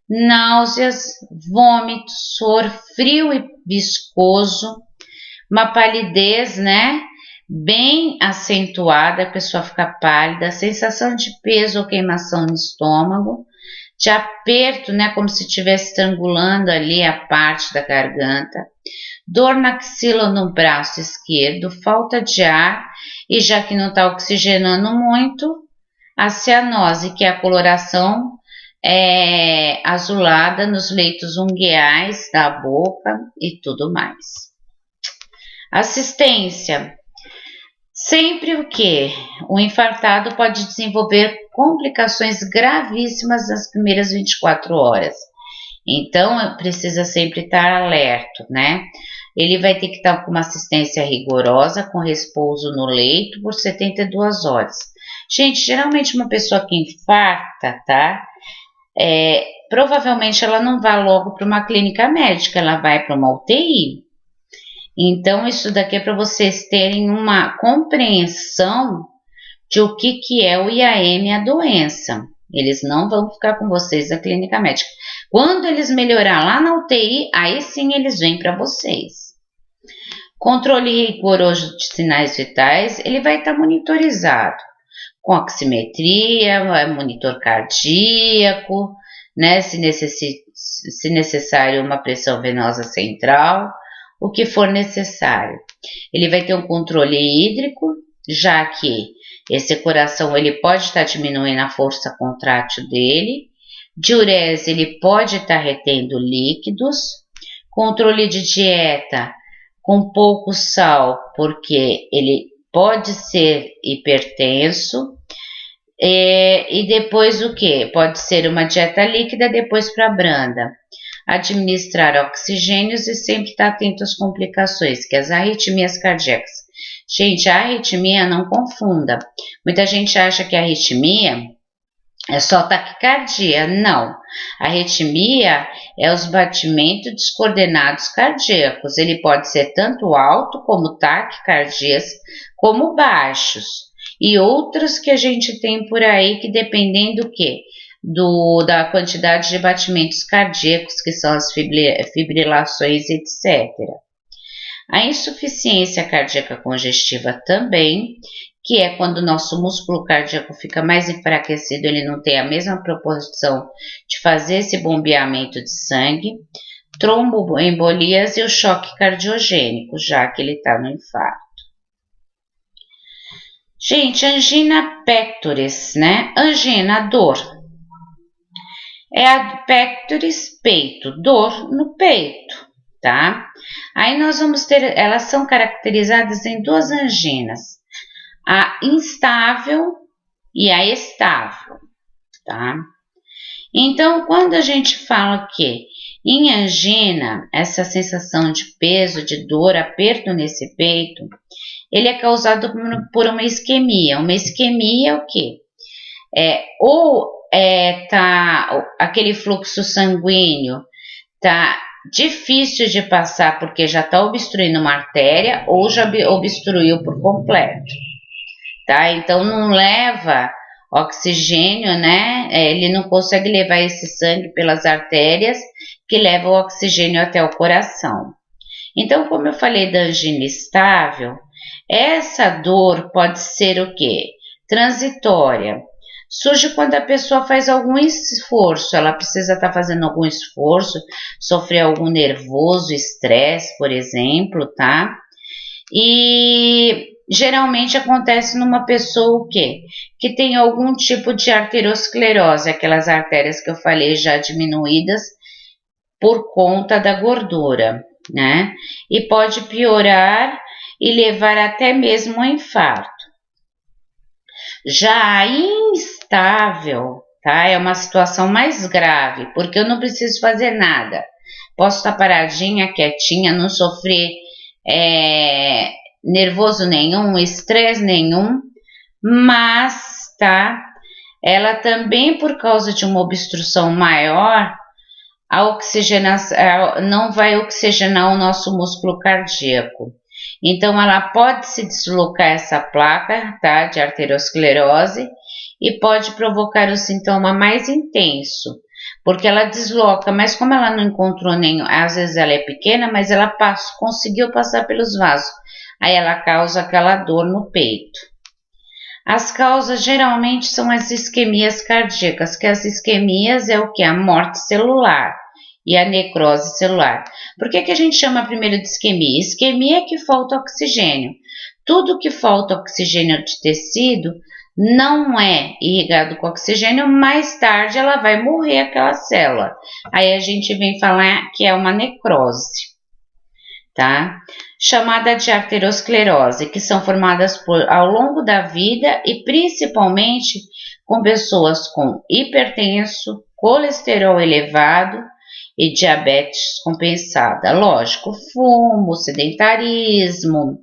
náuseas, vômito, suor frio e viscoso, uma palidez, né, bem acentuada, a pessoa fica pálida, sensação de peso ou queimação no estômago, de aperto, né, como se estivesse estrangulando ali a parte da garganta, dor na axila ou no braço esquerdo, falta de ar e já que não está oxigenando muito, a cianose, que é a coloração azulada nos leitos ungueais da boca e tudo mais. Assistência. Sempre o que? O infartado pode desenvolver complicações gravíssimas nas primeiras 24 horas. Então, precisa sempre estar alerta, né? Ele vai ter que estar com uma assistência rigorosa, com repouso no leito por 72 horas. Gente, geralmente uma pessoa que infarta, tá? Provavelmente ela não vai logo para uma clínica médica, ela vai para uma UTI. Então, isso daqui é para vocês terem uma compreensão de o que é o IAM, a doença. Eles não vão ficar com vocês na clínica médica. Quando eles melhorar lá na UTI, aí sim eles vêm para vocês. Controle rigoroso de sinais vitais, ele vai estar monitorizado com oximetria, monitor cardíaco, né, se necessário uma pressão venosa central, o que for necessário. Ele vai ter um controle hídrico, já que esse coração ele pode estar diminuindo a força contrátil dele. Diurese, ele pode estar retendo líquidos. Controle de dieta com pouco sal, porque ele pode ser hipertenso. E depois o que? Pode ser uma dieta líquida, depois para branda. Administrar oxigênios e sempre estar atento às complicações, que as arritmias cardíacas. Gente, a arritmia não confunda. Muita gente acha que a arritmia é só taquicardia. Não. A arritmia é os batimentos descoordenados cardíacos. Ele pode ser tanto alto como taquicardias, como baixos. E outros que a gente tem por aí que dependendo do quê? Da quantidade de batimentos cardíacos, que são as fibrilações, etc. A insuficiência cardíaca congestiva também, que é quando o nosso músculo cardíaco fica mais enfraquecido, ele não tem a mesma proporção de fazer esse bombeamento de sangue, tromboembolias e o choque cardiogênico, já que ele está no infarto. Gente, angina pectoris, né? Angina, dor. É a pectoris, peito, dor no peito, tá? Aí nós vamos ter, elas são caracterizadas em duas anginas, a instável e a estável, tá? Então, quando a gente fala que em angina, essa sensação de peso, de dor, aperto nesse peito, ele é causado por uma isquemia. Uma isquemia é o quê? Tá aquele fluxo sanguíneo tá difícil de passar porque já está obstruindo uma artéria ou já obstruiu por completo, tá? Então não leva oxigênio, né? Ele não consegue levar esse sangue pelas artérias que leva o oxigênio até o coração. Então, como eu falei da angina estável, essa dor pode ser o quê? Transitória. Surge quando a pessoa faz algum esforço, ela precisa estar fazendo algum esforço, sofrer algum nervoso, estresse, por exemplo, tá? E geralmente acontece numa pessoa o quê? Que tem algum tipo de arteriosclerose, aquelas artérias que eu falei já diminuídas por conta da gordura, né? E pode piorar e levar até mesmo ao infarto. Já a instável, tá? É uma situação mais grave, porque eu não preciso fazer nada. Posso estar paradinha, quietinha, não sofrer nervoso nenhum, estresse nenhum, mas, tá? Ela também, por causa de uma obstrução maior, a oxigenação não vai oxigenar o nosso músculo cardíaco. Então, ela pode se deslocar essa placa, tá, de arteriosclerose e pode provocar o sintoma mais intenso, porque ela desloca, mas como ela não encontrou nenhum, às vezes ela é pequena, mas ela conseguiu passar pelos vasos, aí ela causa aquela dor no peito. As causas geralmente são as isquemias cardíacas, que as isquemias é o que? A morte celular e a necrose celular. Por que a gente chama primeiro de isquemia? Isquemia é que falta oxigênio. Tudo que falta oxigênio de tecido não é irrigado com oxigênio, mais tarde ela vai morrer aquela célula. Aí a gente vem falar que é uma necrose, tá? Chamada de arteriosclerose, que são formadas ao longo da vida e principalmente com pessoas com hipertenso, colesterol elevado e diabetes compensada. Lógico, fumo, sedentarismo,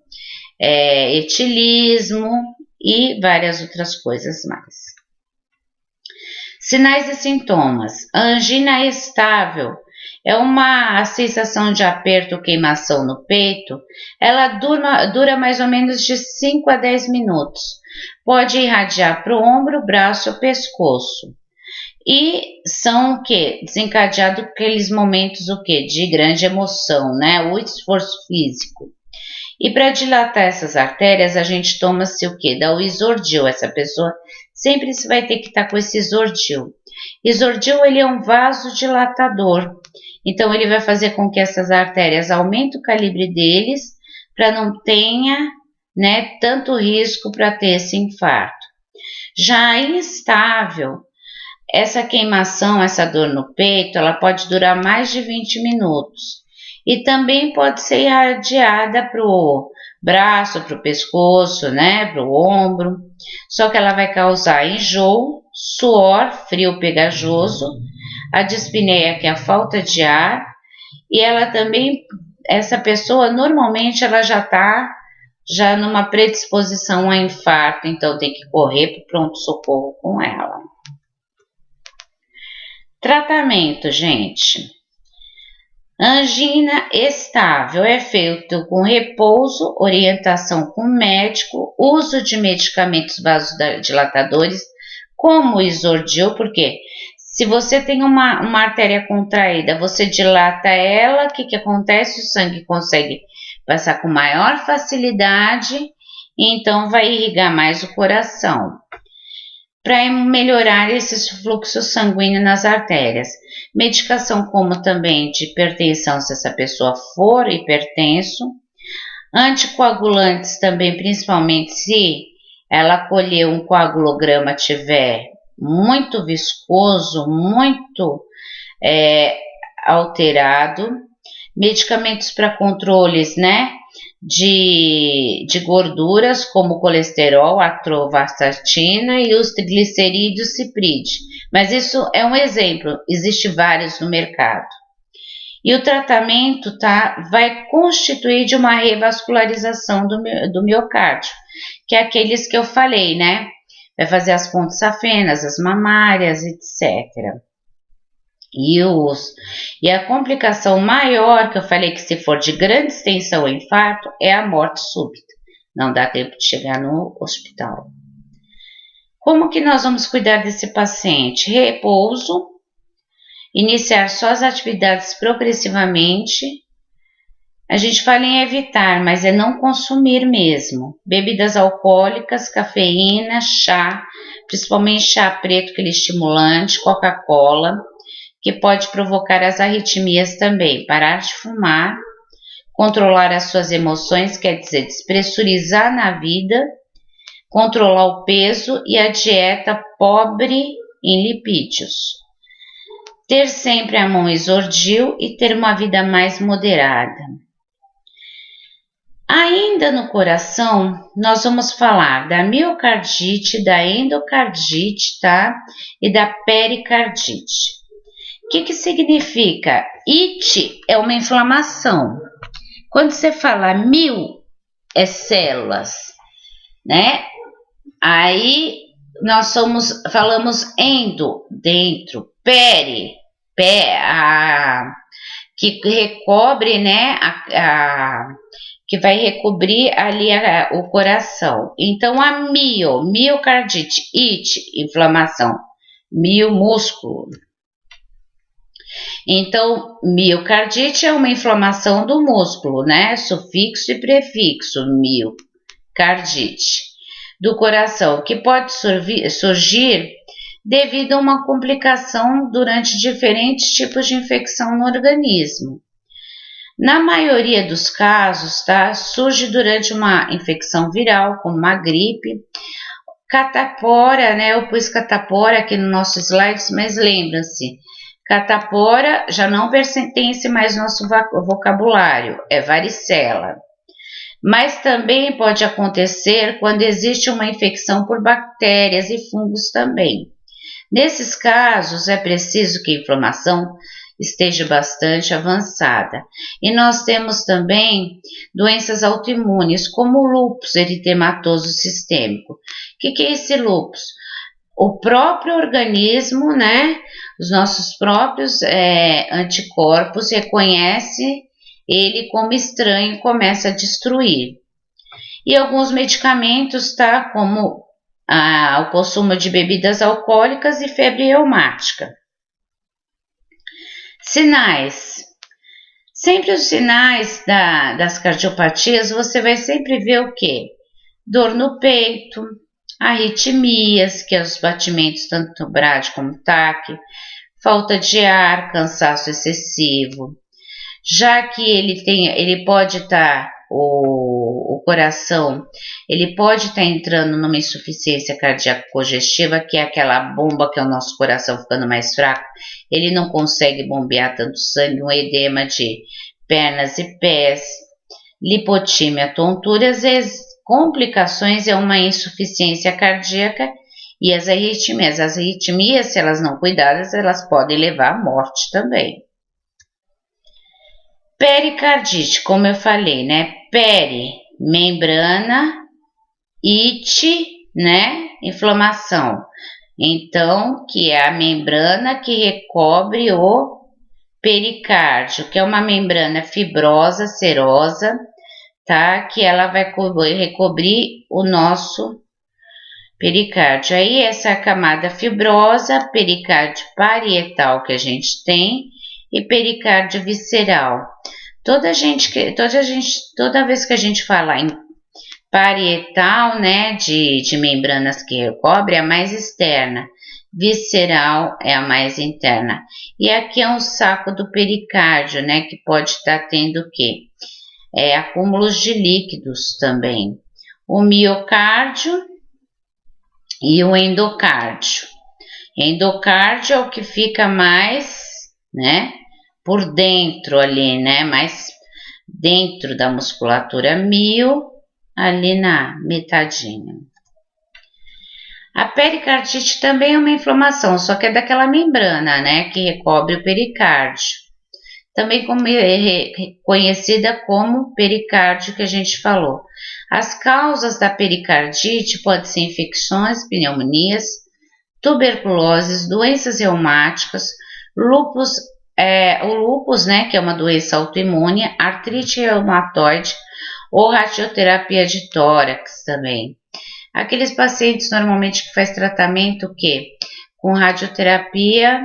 etilismo e várias outras coisas mais. Sinais e sintomas. A angina estável é uma sensação de aperto ou queimação no peito. Ela dura mais ou menos de 5 a 10 minutos. Pode irradiar para o ombro, braço ou pescoço. E são o que? Desencadeado aqueles momentos o que? De grande emoção, né? O esforço físico. E para dilatar essas artérias, a gente toma-se o que? Dá o Isordil. Essa pessoa sempre vai ter que estar com esse Isordil. Isordil, ele é um vasodilatador. Então, ele vai fazer com que essas artérias aumentem o calibre deles para não tenha, né, tanto risco para ter esse infarto. Já a instável, essa queimação, essa dor no peito, ela pode durar mais de 20 minutos. E também pode ser irradiada para o braço, para o pescoço, né, para o ombro. Só que ela vai causar enjoo, suor, frio pegajoso, a dispneia, que é a falta de ar, e ela também, essa pessoa normalmente ela já está numa predisposição a infarto, então tem que correr para o pronto-socorro com ela. Tratamento, gente. Angina estável é feito com repouso, orientação com médico, uso de medicamentos vasodilatadores, como o Isordil, porque se você tem uma artéria contraída, você dilata ela, o que acontece? O sangue consegue passar com maior facilidade, então vai irrigar mais o coração, para melhorar esse fluxo sanguíneo nas artérias. Medicação como também de hipertensão, se essa pessoa for hipertenso. Anticoagulantes também, principalmente se ela colher um coagulograma tiver muito viscoso, muito alterado. medicamentos para controles, né, de gorduras, como colesterol, atorvastatina e os triglicerídeos cipride. Mas isso é um exemplo, existe vários no mercado. E o tratamento vai constituir de uma revascularização do miocárdio, que é aqueles que eu falei, né? Vai fazer as pontes safenas, as mamárias, etc. E a complicação maior, que eu falei que se for de grande extensão ou infarto, é a morte súbita. Não dá tempo de chegar no hospital. Como que nós vamos cuidar desse paciente? Repouso, iniciar só as atividades progressivamente. A gente fala em evitar, mas é não consumir mesmo. Bebidas alcoólicas, cafeína, chá, principalmente chá preto, aquele estimulante, Coca-Cola, que pode provocar as arritmias também. Parar de fumar, controlar as suas emoções, quer dizer, despressurizar na vida, controlar o peso e a dieta pobre em lipídios. Ter sempre a mão exordio e ter uma vida mais moderada. Ainda no coração, nós vamos falar da miocardite, da endocardite, tá? E da pericardite. O que significa? It é uma inflamação. Quando você fala mil, é células, né? Aí nós falamos endo, dentro, peri, que recobre, né? Que vai recobrir ali o coração. Então, a miocardite, it, inflamação, músculo. Então, miocardite é uma inflamação do músculo, né? Sufixo e prefixo, miocardite, do coração, que pode surgir devido a uma complicação durante diferentes tipos de infecção no organismo. Na maioria dos casos, tá? Surge durante uma infecção viral, como uma gripe. Catapora, né? Eu pus catapora aqui no nosso slides, mas lembra-se, catapora já não pertence mais ao nosso vocabulário, é varicela. Mas também pode acontecer quando existe uma infecção por bactérias e fungos também. Nesses casos, é preciso que a inflamação esteja bastante avançada. E nós temos também doenças autoimunes, como o lúpus eritematoso sistêmico. O que é esse lúpus? O próprio organismo, né, os nossos próprios anticorpos reconhece ele como estranho e começa a destruir. E alguns medicamentos, tá, como o consumo de bebidas alcoólicas e febre reumática. Sinais. Sempre os sinais das cardiopatias, você vai sempre ver o quê? Dor no peito, arritmias, que é os batimentos tanto brade como taque, falta de ar, cansaço excessivo. Já que ele pode estar, o coração, ele pode estar entrando numa insuficiência cardíaca congestiva, que é aquela bomba que é o nosso coração ficando mais fraco, ele não consegue bombear tanto sangue, um edema de pernas e pés, lipotímia, tontura, às vezes complicações é uma insuficiência cardíaca e as arritmias, se elas não cuidadas, elas podem levar à morte também. Pericardite, como eu falei, né? Peri, membrana, it, né? Inflamação. Então, que é a membrana que recobre o pericárdio, que é uma membrana fibrosa, serosa, tá? Que ela vai recobrir o nosso pericárdio. Aí, essa camada fibrosa, pericárdio parietal que a gente tem e pericárdio visceral. Toda vez que a gente fala em parietal, né, de membranas que recobre, é a mais externa. Visceral é a mais interna. E aqui é um saco do pericárdio, né, que pode estar tendo o quê? Acúmulos de líquidos também. O miocárdio e o endocárdio. Endocárdio é o que fica mais, né, por dentro ali, né? Mais dentro da musculatura mio, ali na metadinha. A pericardite também é uma inflamação, só que é daquela membrana, né? Que recobre o pericárdio. Também conhecida como pericárdio que a gente falou. As causas da pericardite podem ser infecções, pneumonias, tuberculoses, doenças reumáticas, lúpus, o lúpus, né, que é uma doença autoimune, artrite reumatoide ou radioterapia de tórax também. Aqueles pacientes normalmente que faz tratamento com radioterapia,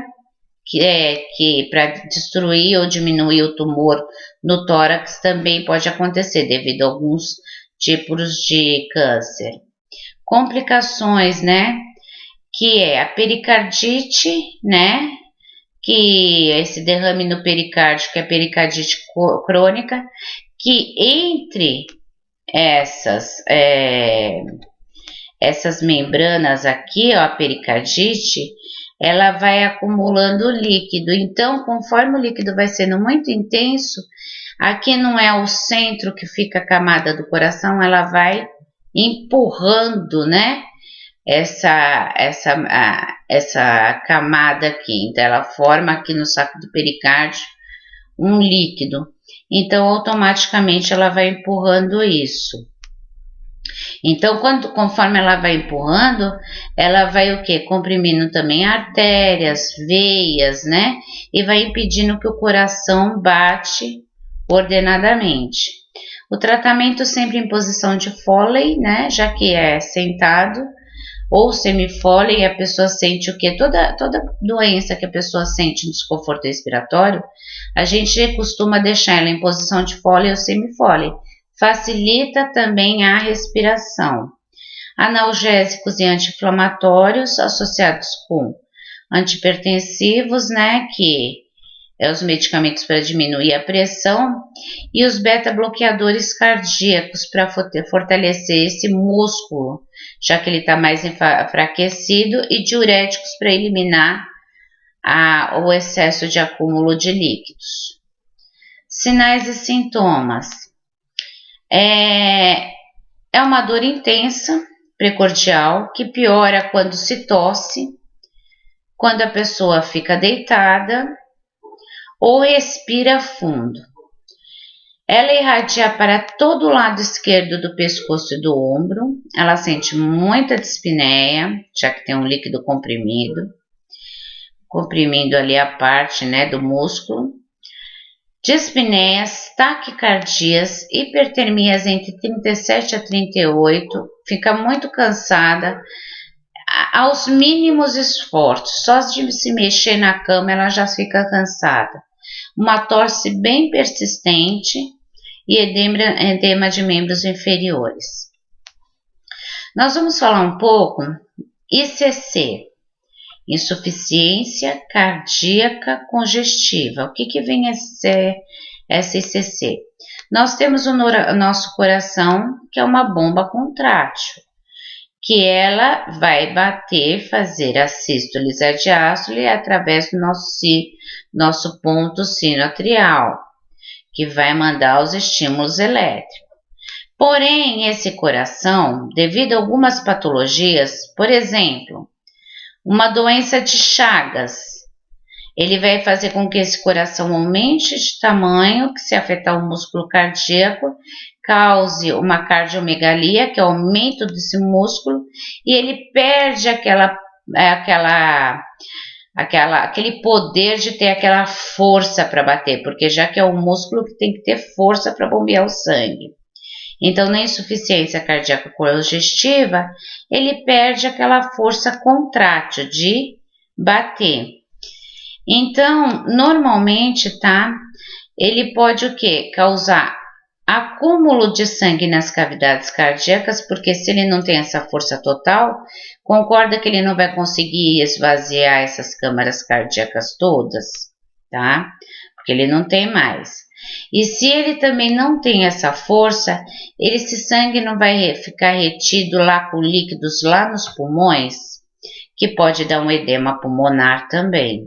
que para destruir ou diminuir o tumor no tórax também pode acontecer devido a alguns tipos de câncer. Complicações, né? Que é a pericardite, né? Que é esse derrame no pericárdio, que é a pericardite crônica, que entre essas membranas aqui, ó, a pericardite, ela vai acumulando líquido. Então, conforme o líquido vai sendo muito intenso, aqui não é o centro que fica a camada do coração, ela vai empurrando, né? Essa camada aqui. Então, ela forma aqui no saco do pericárdio um líquido. Então, automaticamente ela vai empurrando isso. Então, conforme ela vai empurrando, ela vai o quê? Comprimindo também artérias, veias, né? E vai impedindo que o coração bate ordenadamente. O tratamento sempre em posição de Foley, né? Já que é sentado, ou semi-Foley, a pessoa sente o quê? Toda doença que a pessoa sente no desconforto respiratório, a gente costuma deixar ela em posição de Foley ou semi-Foley. Facilita também a respiração. Analgésicos e anti-inflamatórios associados com antipertensivos, né, que é os medicamentos para diminuir a pressão, e os beta-bloqueadores cardíacos para fortalecer esse músculo, já que ele está mais enfraquecido, e diuréticos para eliminar o excesso de acúmulo de líquidos. Sinais e sintomas. É uma dor intensa, precordial, que piora quando se tosse, quando a pessoa fica deitada ou respira fundo. Ela irradia para todo o lado esquerdo do pescoço e do ombro. Ela sente muita dispneia, já que tem um líquido comprimindo ali a parte, né, do músculo. Dispneias, taquicardias, hipertermias entre 37 a 38, fica muito cansada, aos mínimos esforços, só de se mexer na cama ela já fica cansada. Uma tosse bem persistente e edema de membros inferiores. Nós vamos falar um pouco ICC, insuficiência cardíaca congestiva. O que vem a ser essa ICC? Nós temos o nosso coração, que é uma bomba contrátil, que ela vai fazer a sístole e a diástole através do nosso ponto sinoatrial, que vai mandar os estímulos elétricos. Porém, esse coração, devido a algumas patologias, por exemplo, uma doença de Chagas, ele vai fazer com que esse coração aumente de tamanho, que se afetar o músculo cardíaco, cause uma cardiomegalia, que é o aumento desse músculo, e ele perde aquele poder de ter aquela força para bater, porque já que é o músculo que tem que ter força para bombear o sangue. Então, na insuficiência cardíaca congestiva, ele perde aquela força contrátil de bater. Então, normalmente, tá? Ele pode o quê? Causar acúmulo de sangue nas cavidades cardíacas, porque se ele não tem essa força total, concorda que ele não vai conseguir esvaziar essas câmaras cardíacas todas, tá? Porque ele não tem mais. E se ele também não tem essa força, esse sangue não vai ficar retido lá com líquidos lá nos pulmões, que pode dar um edema pulmonar também.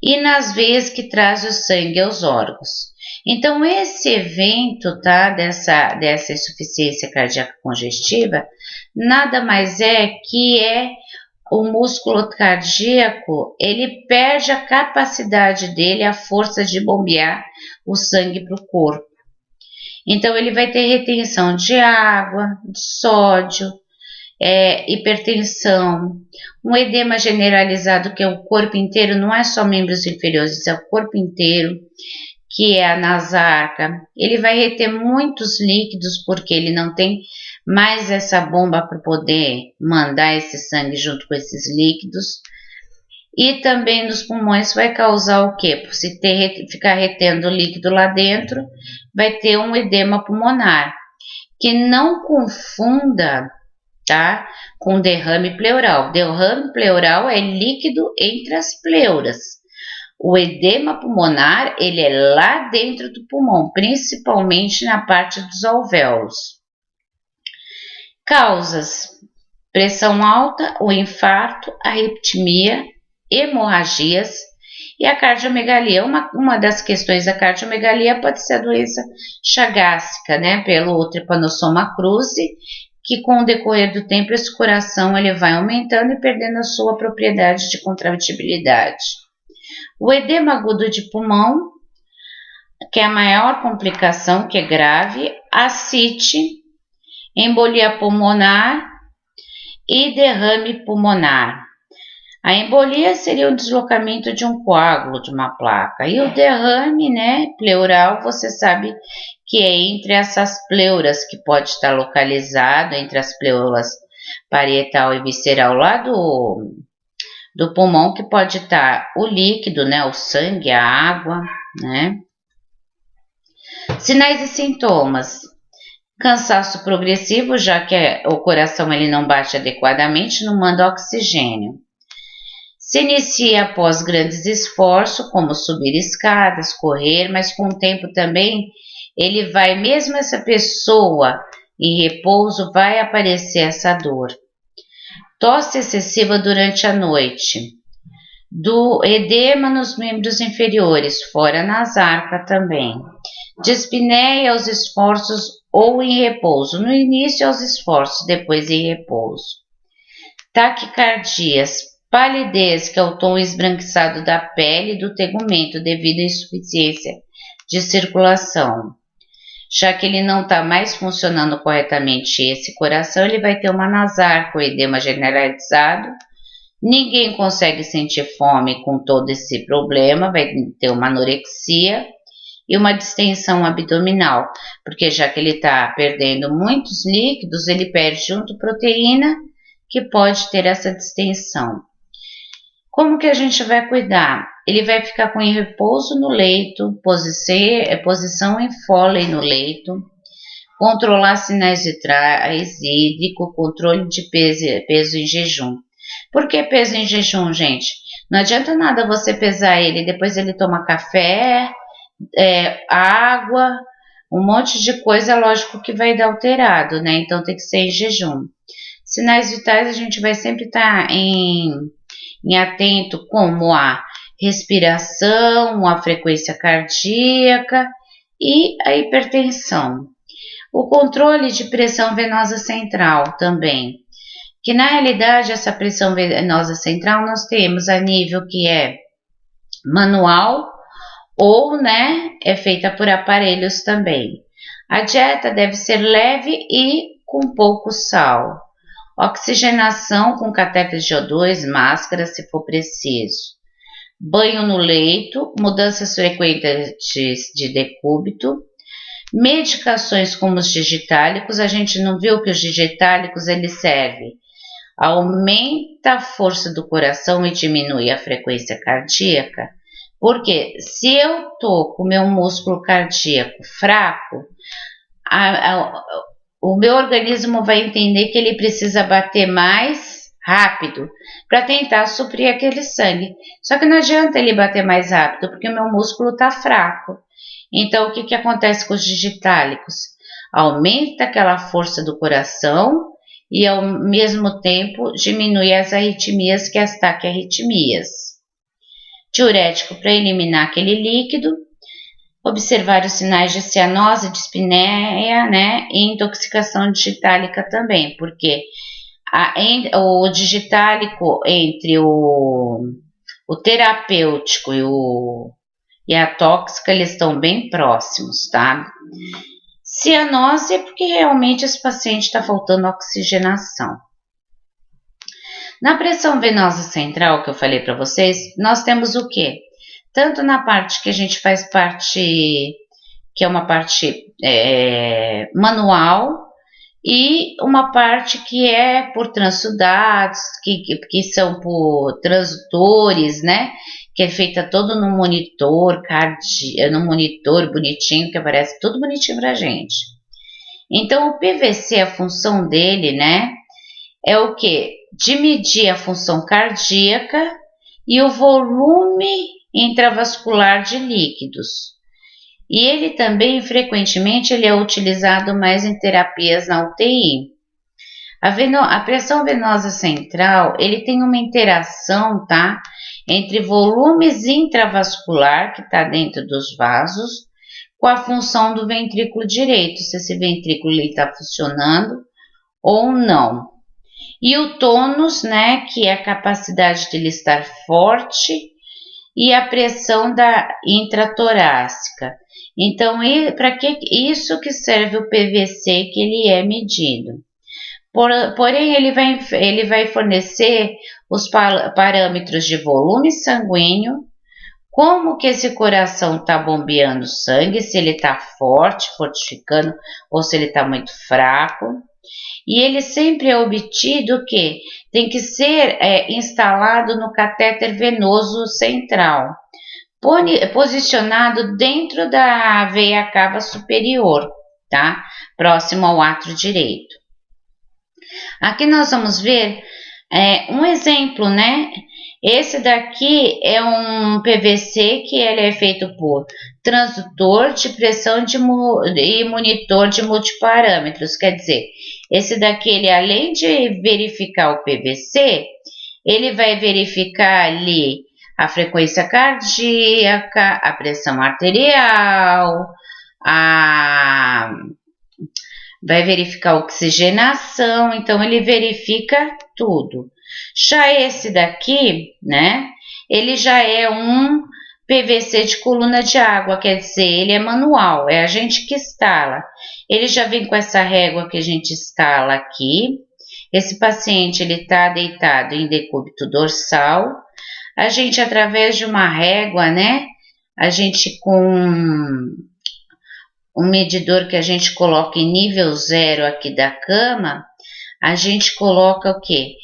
e nas veias que traz o sangue aos órgãos. Então, esse evento, tá, dessa insuficiência cardíaca congestiva, nada mais que o músculo cardíaco, ele perde a capacidade dele, a força de bombear o sangue para o corpo. Então, ele vai ter retenção de água, de sódio, hipertensão, um edema generalizado, que é o corpo inteiro, não é só membros inferiores, é o corpo inteiro, que é a nasarca. Ele vai reter muitos líquidos, porque ele não tem mais essa bomba para poder mandar esse sangue junto com esses líquidos. E também nos pulmões vai causar o quê? Por se ficar retendo líquido lá dentro, vai ter um edema pulmonar, que não confunda, tá, com derrame pleural. Derrame pleural é líquido entre as pleuras. O edema pulmonar, ele é lá dentro do pulmão, principalmente na parte dos alvéolos. Causas: pressão alta, o infarto, arritmia, hemorragias e a cardiomegalia. Uma das questões da cardiomegalia pode ser a doença chagásica, né, pelo Trypanosoma cruzi, que com o decorrer do tempo esse coração ele vai aumentando e perdendo a sua propriedade de contratibilidade. O edema agudo de pulmão, que é a maior complicação, que é grave, ascite, embolia pulmonar e derrame pulmonar. A embolia seria o deslocamento de um coágulo de uma placa, e o derrame, né, pleural, você sabe que é entre essas pleuras, que pode estar localizado entre as pleuras parietal e visceral lá do pulmão, que pode estar o líquido, né, o sangue, a água, né. Sinais e sintomas: cansaço progressivo, já que o coração ele não bate adequadamente, não manda oxigênio. Se inicia após grandes esforços, como subir escadas, correr, mas com o tempo também ele vai, mesmo essa pessoa em repouso, vai aparecer essa dor. Tosse excessiva durante a noite. Do edema nos membros inferiores, fora nasarca também. Dispneia aos esforços ou em repouso. No início aos esforços, depois em repouso. Taquicardias. Palidez, que é o tom esbranquiçado da pele e do tegumento devido à insuficiência de circulação. Já que ele não está mais funcionando corretamente esse coração, ele vai ter uma nasarca, o edema generalizado. Ninguém consegue sentir fome com todo esse problema, vai ter uma anorexia e uma distensão abdominal, porque já que ele está perdendo muitos líquidos, ele perde junto proteína, que pode ter essa distensão. Como que a gente vai cuidar? Ele vai ficar com repouso no leito, posição em Foley no leito, controlar sinais vitais, hídrico, controle de peso em jejum. Por que peso em jejum, gente? Não adianta nada você pesar ele, depois ele toma café, água, um monte de coisa, lógico que vai dar alterado, né? Então tem que ser em jejum. Sinais vitais a gente vai sempre estar em atento, como a respiração, a frequência cardíaca e a hipertensão. O controle de pressão venosa central também, que na realidade essa pressão venosa central nós temos a nível que é manual ou, né, é feita por aparelhos também. A dieta deve ser leve e com pouco sal. Oxigenação com catéter de O2, máscara se for preciso. Banho no leito, mudanças frequentes de decúbito. Medicações como os digitálicos, a gente não viu que os digitálicos eles servem. Aumenta a força do coração e diminui a frequência cardíaca. Porque se eu tô com o meu músculo cardíaco fraco, o meu organismo vai entender que ele precisa bater mais rápido para tentar suprir aquele sangue. Só que não adianta ele bater mais rápido, porque o meu músculo está fraco. Então, o que acontece com os digitálicos? Aumenta aquela força do coração e, ao mesmo tempo, diminui as arritmias, que é as taquiarritmias. diurético para eliminar aquele líquido, observar os sinais de cianose, dispneia, né, e intoxicação digitálica também, porque o digitálico entre o terapêutico e a tóxica, eles estão bem próximos, tá? Cianose é porque realmente esse paciente está faltando oxigenação. Na pressão venosa central que eu falei para vocês, nós temos o quê? Tanto na parte que a gente faz parte, que é uma parte manual, e uma parte que é por transsudados, que são por transdutores, né? Que é feita todo no monitor, no monitor bonitinho, que aparece tudo bonitinho pra gente. Então, o PVC, a função dele, né? É o quê? De medir a função cardíaca e o volume intravascular de líquidos. E ele também, frequentemente, ele é utilizado mais em terapias na UTI. A pressão venosa central, ele tem uma interação, tá? Entre volumes intravascular, que está dentro dos vasos, com a função do ventrículo direito, se esse ventrículo está funcionando ou não. E o tônus, né, que é a capacidade de ele estar forte, e a pressão intratorácica. Então, para que isso que serve o PVC que ele é medido? Porém, ele vai fornecer os parâmetros de volume sanguíneo, como que esse coração está bombeando sangue, se ele está forte, fortificando, ou se ele está muito fraco. E ele sempre é obtido o quê? Tem que ser instalado no catéter venoso central, posicionado dentro da veia cava superior, tá? Próximo ao átrio direito. Aqui nós vamos ver um exemplo, né? Esse daqui é um PVC que ele é feito por transdutor de pressão e monitor de multiparâmetros. Quer dizer, esse daqui, ele além de verificar o PVC, ele vai verificar ali a frequência cardíaca, a pressão arterial, vai verificar a oxigenação, então ele verifica tudo. Já esse daqui, né, ele já é um PVC de coluna de água, quer dizer, ele é manual, é a gente que instala. Ele já vem com essa régua que a gente instala aqui. Esse paciente, ele está deitado em decúbito dorsal. A gente, através de uma régua, né, a gente com um medidor que a gente coloca em nível 0 aqui da cama, a gente coloca o quê?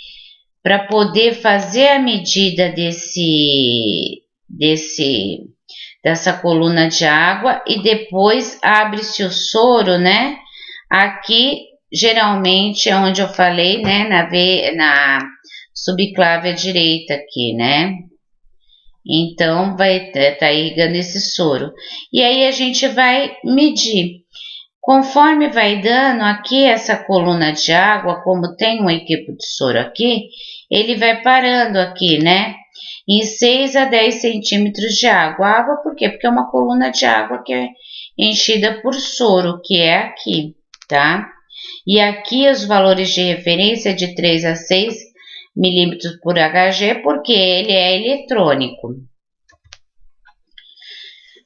Para poder fazer a medida dessa coluna de água, e depois abre-se o soro, né? Aqui, geralmente, é onde eu falei, né? Na subclávia direita aqui, né? Então, vai estar irrigando esse soro. E aí, a gente vai medir. Conforme vai dando aqui essa coluna de água, como tem um equipo de soro aqui, ele vai parando aqui, né? Em 6 a 10 centímetros de água. Água por quê? Porque é uma coluna de água que é enchida por soro, que é aqui, tá? E aqui os valores de referência de 3 a 6 milímetros por Hg, porque ele é eletrônico.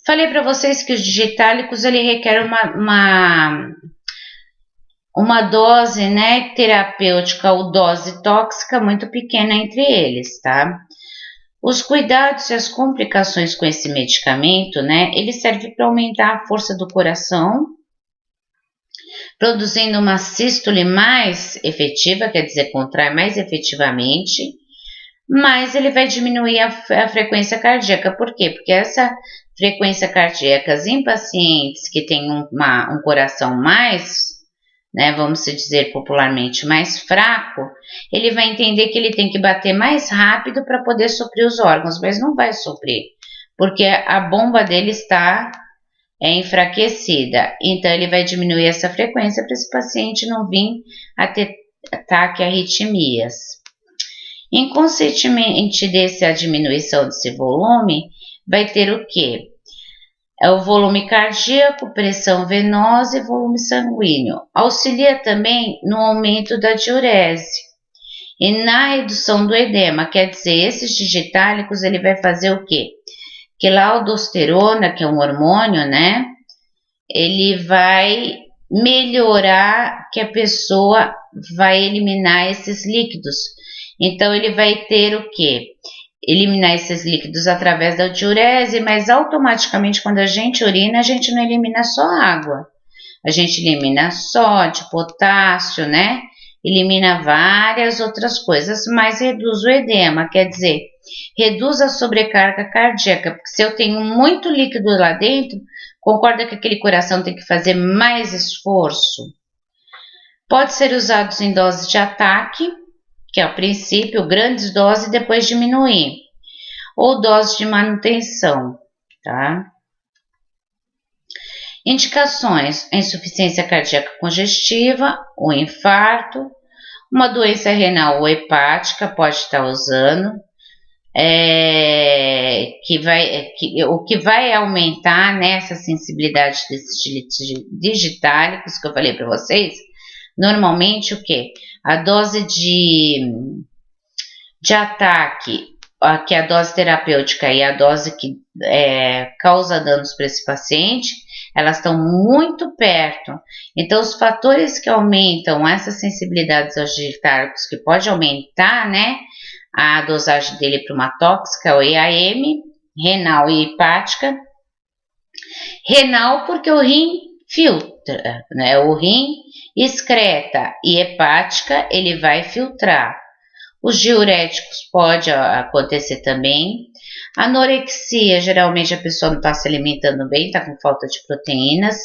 Falei para vocês que os digitálicos, ele requer uma dose, né, terapêutica ou dose tóxica muito pequena entre eles, tá? Os cuidados e as complicações com esse medicamento, né, ele serve para aumentar a força do coração, produzindo uma sístole mais efetiva, quer dizer, contrai mais efetivamente, mas ele vai diminuir a frequência cardíaca. Por quê? Porque essa frequência cardíaca em pacientes que têm um coração mais, né, vamos dizer popularmente, mais fraco, ele vai entender que ele tem que bater mais rápido para poder suprir os órgãos, mas não vai suprir, porque a bomba dele está enfraquecida. Então, ele vai diminuir essa frequência para esse paciente não vir a ter ataque a arritmias. Inconscientemente dessa diminuição desse volume, vai ter o quê? É o volume cardíaco, pressão venosa e volume sanguíneo. Auxilia também no aumento da diurese e na redução do edema. Quer dizer, esses digitálicos ele vai fazer o quê? Que lá a aldosterona, que é um hormônio, né? Ele vai melhorar que a pessoa vai eliminar esses líquidos. Então, ele vai ter o quê? Eliminar esses líquidos através da diurese, mas automaticamente quando a gente urina, a gente não elimina só água. A gente elimina sódio, potássio, né? Elimina várias outras coisas, mas reduz o edema, quer dizer, reduz a sobrecarga cardíaca, porque se eu tenho muito líquido lá dentro, concorda que aquele coração tem que fazer mais esforço? Pode ser usado em doses de ataque, que é o princípio, grandes doses e depois diminuir, ou doses de manutenção, tá? Indicações: insuficiência cardíaca congestiva, o infarto, uma doença renal ou hepática pode estar usando, o que vai aumentar nessa sensibilidade desses digitálicos que eu falei para vocês, normalmente o que? A dose de ataque, que é a dose terapêutica e a dose que causa danos para esse paciente, elas estão muito perto. Então, os fatores que aumentam essas sensibilidades aos digitálicos, que pode aumentar, né, a dosagem dele para uma tóxica, o EAM, renal e hepática. Renal porque o rim filtra, né, o rim excreta, e hepática ele vai filtrar. Os diuréticos pode acontecer também. Anorexia, geralmente a pessoa não está se alimentando bem, está com falta de proteínas.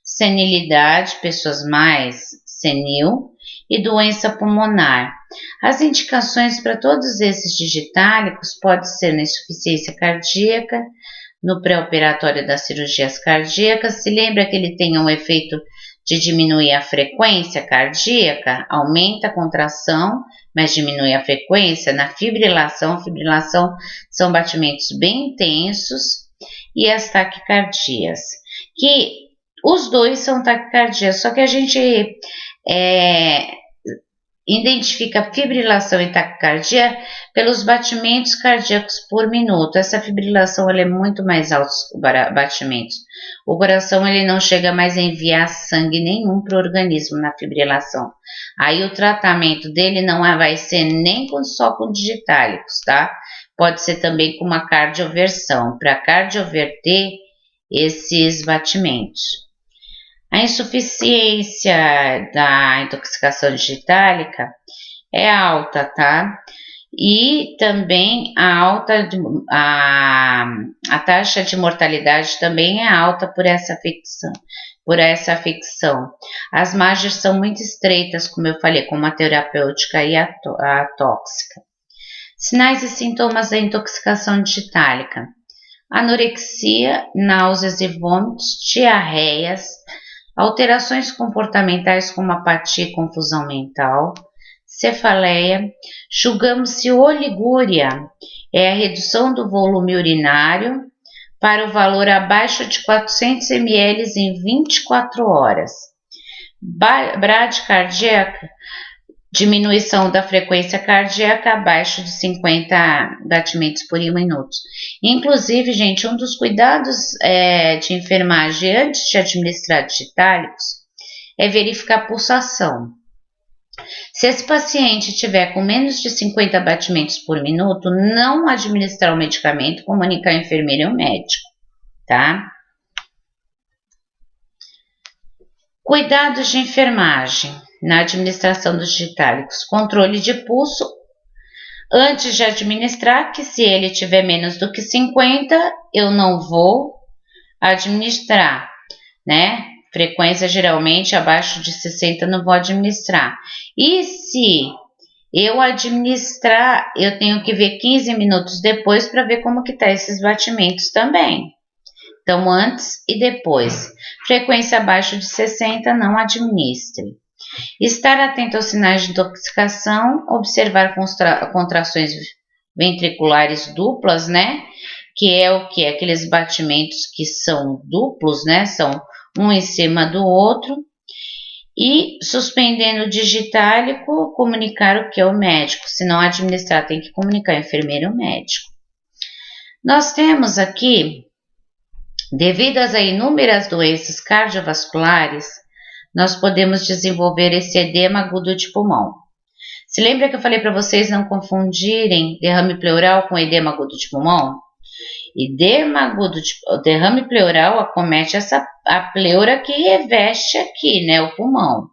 Senilidade, pessoas mais senil. E doença pulmonar. As indicações para todos esses digitálicos pode ser na insuficiência cardíaca, no pré-operatório das cirurgias cardíacas. Se lembra que ele tem um efeito de diminuir a frequência cardíaca, aumenta a contração, mas diminui a frequência. Na fibrilação são batimentos bem intensos, e as taquicardias, que os dois são taquicardias, só que a gente identifica fibrilação e taquicardia pelos batimentos cardíacos por minuto. Essa fibrilação ela é muito mais alta que os batimentos. O coração ele não chega mais a enviar sangue nenhum para o organismo na fibrilação. Aí o tratamento dele não vai ser nem só com digitálicos, tá? Pode ser também com uma cardioversão, para cardioverter esses batimentos. A insuficiência da intoxicação digitálica é alta, tá? E também a taxa de mortalidade também é alta por essa afecção. As margens são muito estreitas, como eu falei, como a terapêutica e a tóxica. Sinais e sintomas da intoxicação digitálica: anorexia, náuseas e vômitos, diarreias, alterações comportamentais como apatia e confusão mental, cefaleia. Julgamos-se oligúria, é a redução do volume urinário para o valor abaixo de 400 ml em 24 horas. Bradicardia, diminuição da frequência cardíaca abaixo de 50 batimentos por minuto. Inclusive, gente, um dos cuidados de enfermagem antes de administrar digitálicos é verificar a pulsação. Se esse paciente tiver com menos de 50 batimentos por minuto, não administrar o medicamento, comunicar ao enfermeiro e ao médico, tá? Cuidados de enfermagem na administração dos digitálicos: controle de pulso antes de administrar, que se ele tiver menos do que 50, eu não vou administrar, né? Frequência geralmente abaixo de 60 não vou administrar. E se eu administrar, eu tenho que ver 15 minutos depois para ver como que tá esses batimentos também. Então, antes e depois. Frequência abaixo de 60, não administre. Estar atento aos sinais de intoxicação, observar contrações ventriculares duplas, né? Que é o que? Aqueles batimentos que são duplos, né? São um em cima do outro. E suspendendo o digitálico, comunicar o que é o médico. Se não administrar, tem que comunicar o enfermeiro e o médico. Nós temos aqui, devido às inúmeras doenças cardiovasculares, nós podemos desenvolver esse edema agudo de pulmão. Se lembra que eu falei para vocês não confundirem derrame pleural com edema agudo de pulmão? Derrame pleural acomete a pleura que reveste aqui, né, o pulmão.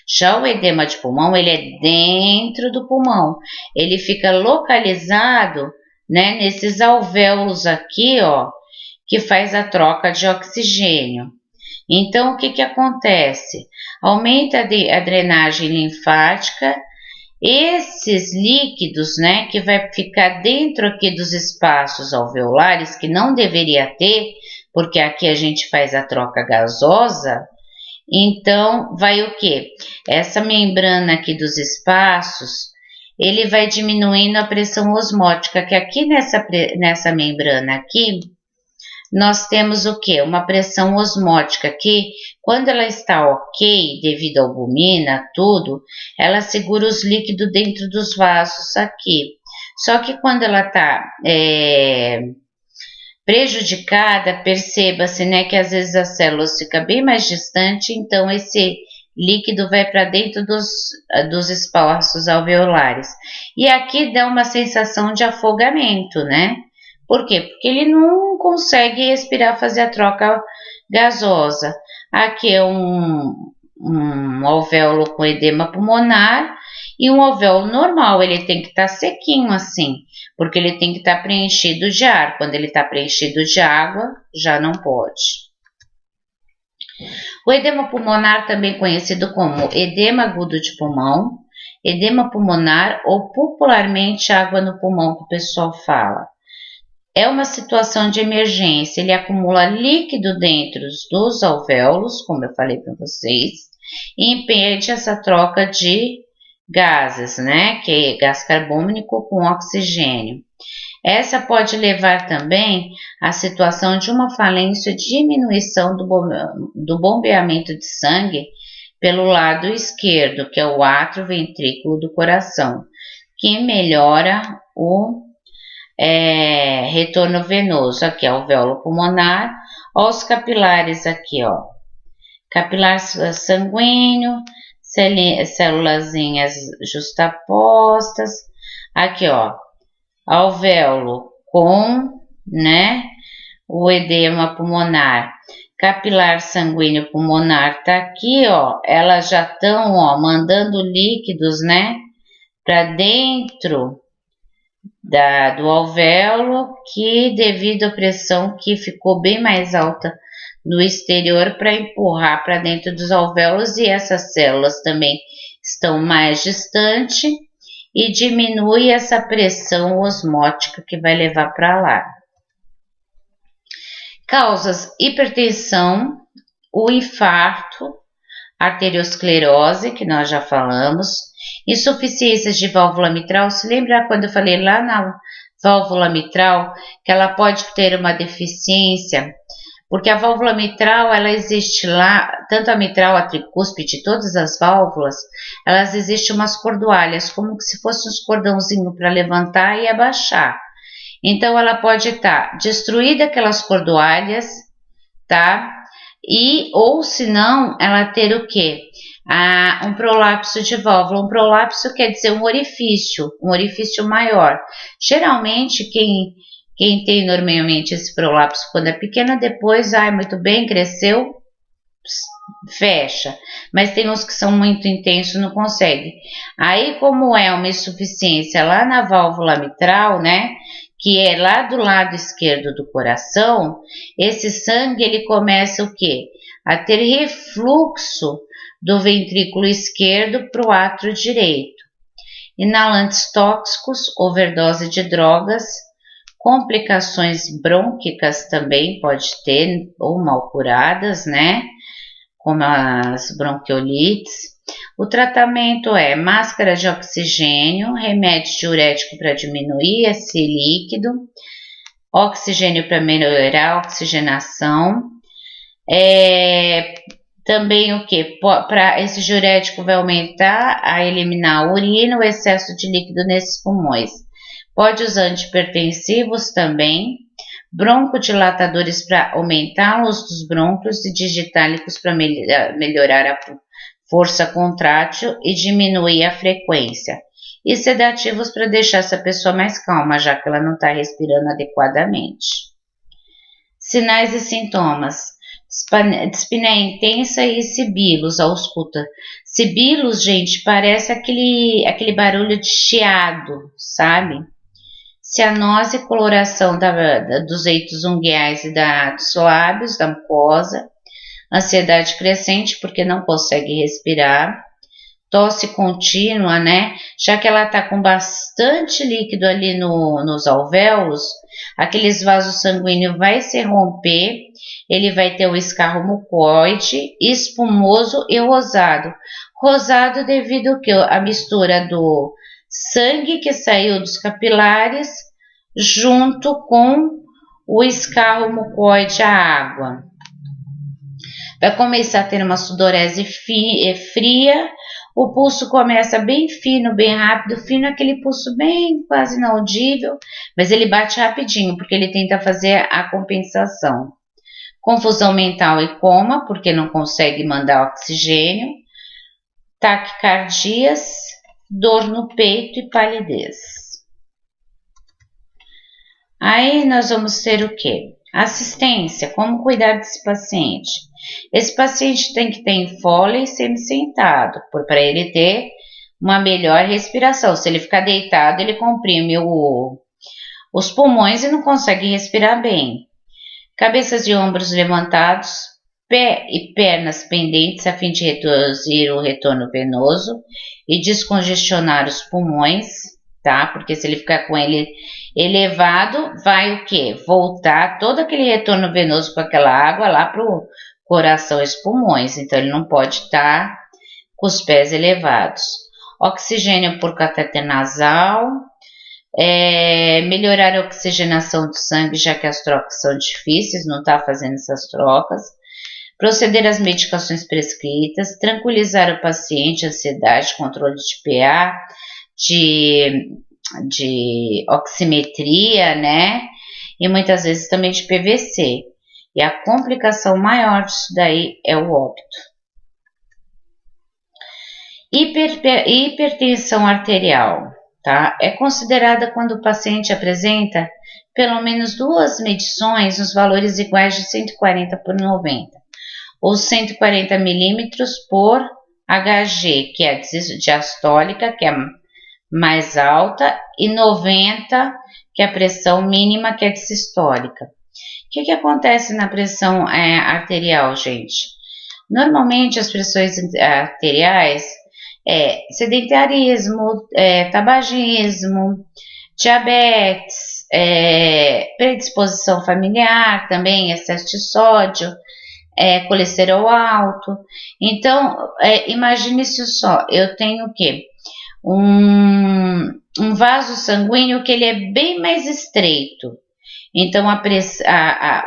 Já o edema de pulmão, ele é dentro do pulmão. Ele fica localizado, né, nesses alvéolos aqui, ó, que faz a troca de oxigênio. Então, o que que acontece? Aumenta a drenagem linfática. Esses líquidos, né, que vai ficar dentro aqui dos espaços alveolares, que não deveria ter, porque aqui a gente faz a troca gasosa, então vai o quê? Essa membrana aqui dos espaços, ele vai diminuindo a pressão osmótica, que aqui nessa membrana aqui, nós temos o quê? Uma pressão osmótica que, quando ela está ok, devido à albumina, tudo, ela segura os líquidos dentro dos vasos aqui. Só que quando ela está prejudicada, perceba-se, né, que às vezes as células ficam bem mais distantes, então esse líquido vai para dentro dos espaços alveolares. E aqui dá uma sensação de afogamento, né? Por quê? Porque ele não consegue respirar, fazer a troca gasosa. Aqui é um alvéolo com edema pulmonar e um alvéolo normal. Ele tem que estar sequinho assim, porque ele tem que estar preenchido de ar. Quando ele está preenchido de água, já não pode. O edema pulmonar, também conhecido como edema agudo de pulmão, edema pulmonar ou popularmente água no pulmão, que o pessoal fala. É uma situação de emergência, ele acumula líquido dentro dos alvéolos, como eu falei para vocês, e impede essa troca de gases, né, que é gás carbônico com oxigênio. Essa pode levar também à situação de uma falência, diminuição do bombeamento de sangue pelo lado esquerdo, que é o átrio ventrículo do coração, que melhora o retorno venoso. Aqui é o alvéolo pulmonar, ó, os capilares aqui, ó, capilar sanguíneo, célulazinhas justapostas, aqui, ó, alvéolo com, né, o edema pulmonar, capilar sanguíneo pulmonar tá aqui, ó, elas já estão, ó, mandando líquidos, né, para dentro do alvéolo, que devido à pressão que ficou bem mais alta no exterior para empurrar para dentro dos alvéolos, e essas células também estão mais distantes e diminui essa pressão osmótica que vai levar para lá. Causas: hipertensão, o infarto, arteriosclerose, que nós já falamos, insuficiência de válvula mitral. Se lembra quando eu falei lá na válvula mitral que ela pode ter uma deficiência? Porque a válvula mitral, ela existe lá, tanto a mitral, a tricúspide, todas as válvulas, elas existem umas cordoalhas, como se fosse uns cordãozinhos para levantar e abaixar. Então, ela pode estar destruída aquelas cordoalhas, tá? Ou se não, ela ter o quê? Um prolapso de válvula. Um prolapso quer dizer um orifício maior. Geralmente, quem tem normalmente esse prolapso quando é pequena, depois, muito bem, cresceu, fecha. Mas tem uns que são muito intensos, não consegue. Aí, como é uma insuficiência lá na válvula mitral, né, que é lá do lado esquerdo do coração, esse sangue, ele começa o quê? A ter refluxo do ventrículo esquerdo para o átrio direito. Inalantes tóxicos, overdose de drogas, complicações brônquicas também pode ter, ou mal curadas, né? Como as bronquiolites. O tratamento é máscara de oxigênio, remédio diurético para diminuir esse líquido, oxigênio para melhorar a oxigenação. Também o que? Para esse diurético vai aumentar a eliminar a urina, o excesso de líquido nesses pulmões. Pode usar antipertensivos também, broncodilatadores para aumentar a luz dos brônquios e digitálicos para melhorar a força contrátil e diminuir a frequência. E sedativos para deixar essa pessoa mais calma, já que ela não está respirando adequadamente. Sinais e sintomas. Dispneia intensa e sibilos, ausculta. Sibilos, gente, parece aquele barulho de chiado, sabe? Cianose e coloração dos eitos unguiais e dos lábios, da mucosa. Ansiedade crescente porque não consegue respirar. Tosse contínua, né? Já que ela tá com bastante líquido ali nos alvéolos, aqueles vasos sanguíneos vai se romper, ele vai ter o escarro mucoide, espumoso e rosado. Rosado devido ao que? A mistura do sangue que saiu dos capilares junto com o escarro mucoide, a água. Vai começar a ter uma sudorese fria, o pulso começa bem fino, bem rápido, fino aquele pulso bem quase inaudível, mas ele bate rapidinho porque ele tenta fazer a compensação. Confusão mental e coma, porque não consegue mandar oxigênio, taquicardias, dor no peito e palidez. Aí nós vamos ter o quê? Assistência, como cuidar desse paciente? Esse paciente tem que estar em folha e semi-sentado, para ele ter uma melhor respiração. Se ele ficar deitado, ele comprime os pulmões e não consegue respirar bem. Cabeças e ombros levantados, pé e pernas pendentes a fim de reduzir o retorno venoso e descongestionar os pulmões, tá? Porque se ele ficar com ele elevado, vai o quê? Voltar todo aquele retorno venoso com aquela água lá pro coração e os pulmões, então ele não pode estar com os pés elevados. Oxigênio por catéter nasal, melhorar a oxigenação do sangue, já que as trocas são difíceis, não está fazendo essas trocas. Proceder às medicações prescritas, tranquilizar o paciente, ansiedade, controle de PA, de oximetria, né? E muitas vezes também de PVC. E a complicação maior disso daí é o óbito. Hipertensão arterial, tá? É considerada quando o paciente apresenta pelo menos 2 medições nos valores iguais de 140 por 90, ou 140 milímetros por Hg, que é a diastólica, que é mais alta, e 90, que é a pressão mínima, que é a sistólica. O que acontece na pressão arterial, gente? Normalmente as pressões arteriais sedentarismo, tabagismo, diabetes, predisposição familiar, também excesso de sódio, colesterol alto. Então, imagine isso só, eu tenho o quê? Um vaso sanguíneo que ele é bem mais estreito. Então,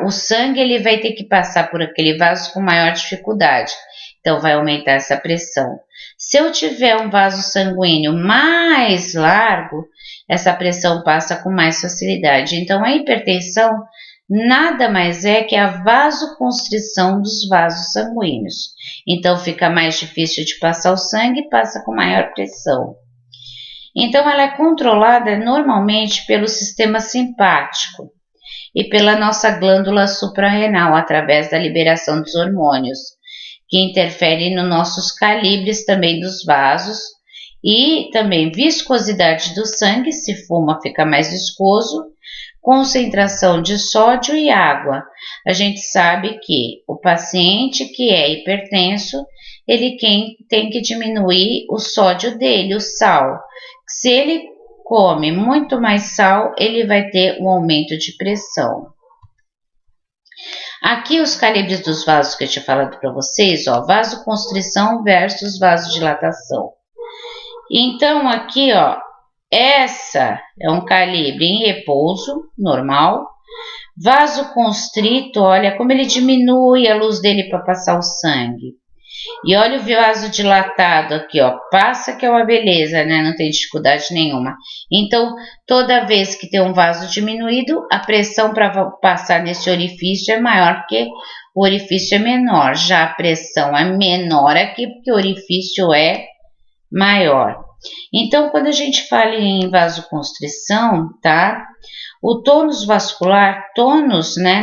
o sangue ele vai ter que passar por aquele vaso com maior dificuldade. Então, vai aumentar essa pressão. Se eu tiver um vaso sanguíneo mais largo, essa pressão passa com mais facilidade. Então, a hipertensão nada mais é que a vasoconstrição dos vasos sanguíneos. Então, fica mais difícil de passar o sangue e passa com maior pressão. Então, ela é controlada normalmente pelo sistema simpático e pela nossa glândula suprarrenal, através da liberação dos hormônios, que interferem nos nossos calibres também dos vasos, e também viscosidade do sangue, se fuma fica mais viscoso, concentração de sódio e água. A gente sabe que o paciente que é hipertenso, ele tem que diminuir o sódio dele, o sal. Se ele come muito mais sal, ele vai ter um aumento de pressão. Aqui os calibres dos vasos que eu tinha falado para vocês, ó, vasoconstrição versus vasodilatação. Então aqui, ó, essa é um calibre em repouso, normal. Vasoconstrito, olha como ele diminui a luz dele para passar o sangue. E olha o vaso dilatado aqui, ó, passa que é uma beleza, né? Não tem dificuldade nenhuma. Então, toda vez que tem um vaso diminuído, a pressão para passar nesse orifício é maior porque o orifício é menor. Já a pressão é menor aqui porque o orifício é maior. Então, quando a gente fala em vasoconstrição, tá? O tônus vascular, tônus, né,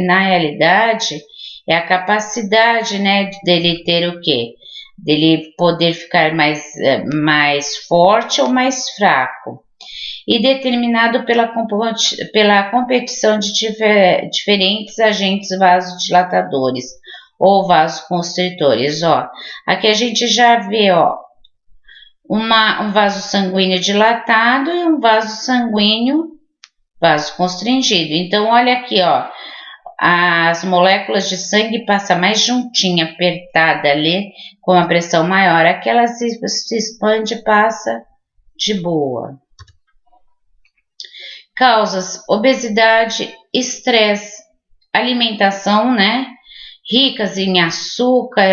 na realidade, é a capacidade, né, dele ter o quê? Dele poder ficar mais forte ou mais fraco. E determinado pela competição de diferentes agentes vasodilatadores ou vasoconstritores. Ó, aqui a gente já vê, ó, um vaso sanguíneo dilatado e um vaso sanguíneo vasoconstringido. Então, olha aqui, ó, as moléculas de sangue passam mais juntinha, apertada ali, com uma pressão maior. Aqui ela se expande e passa de boa. Causas: obesidade, estresse, alimentação, né? Ricas em açúcar,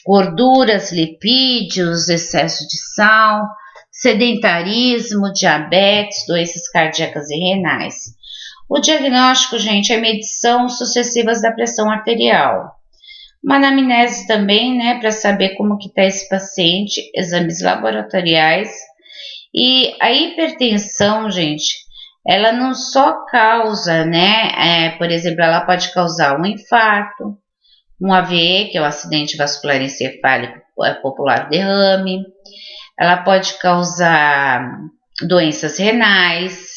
gorduras, lipídios, excesso de sal, sedentarismo, diabetes, doenças cardíacas e renais. O diagnóstico, gente, é medição sucessivas da pressão arterial. Uma anamnese também, né, para saber como que está esse paciente, exames laboratoriais. E a hipertensão, gente, ela não só causa, né, por exemplo, ela pode causar um infarto, um AVE, que é o acidente vascular encefálico popular derrame, ela pode causar doenças renais,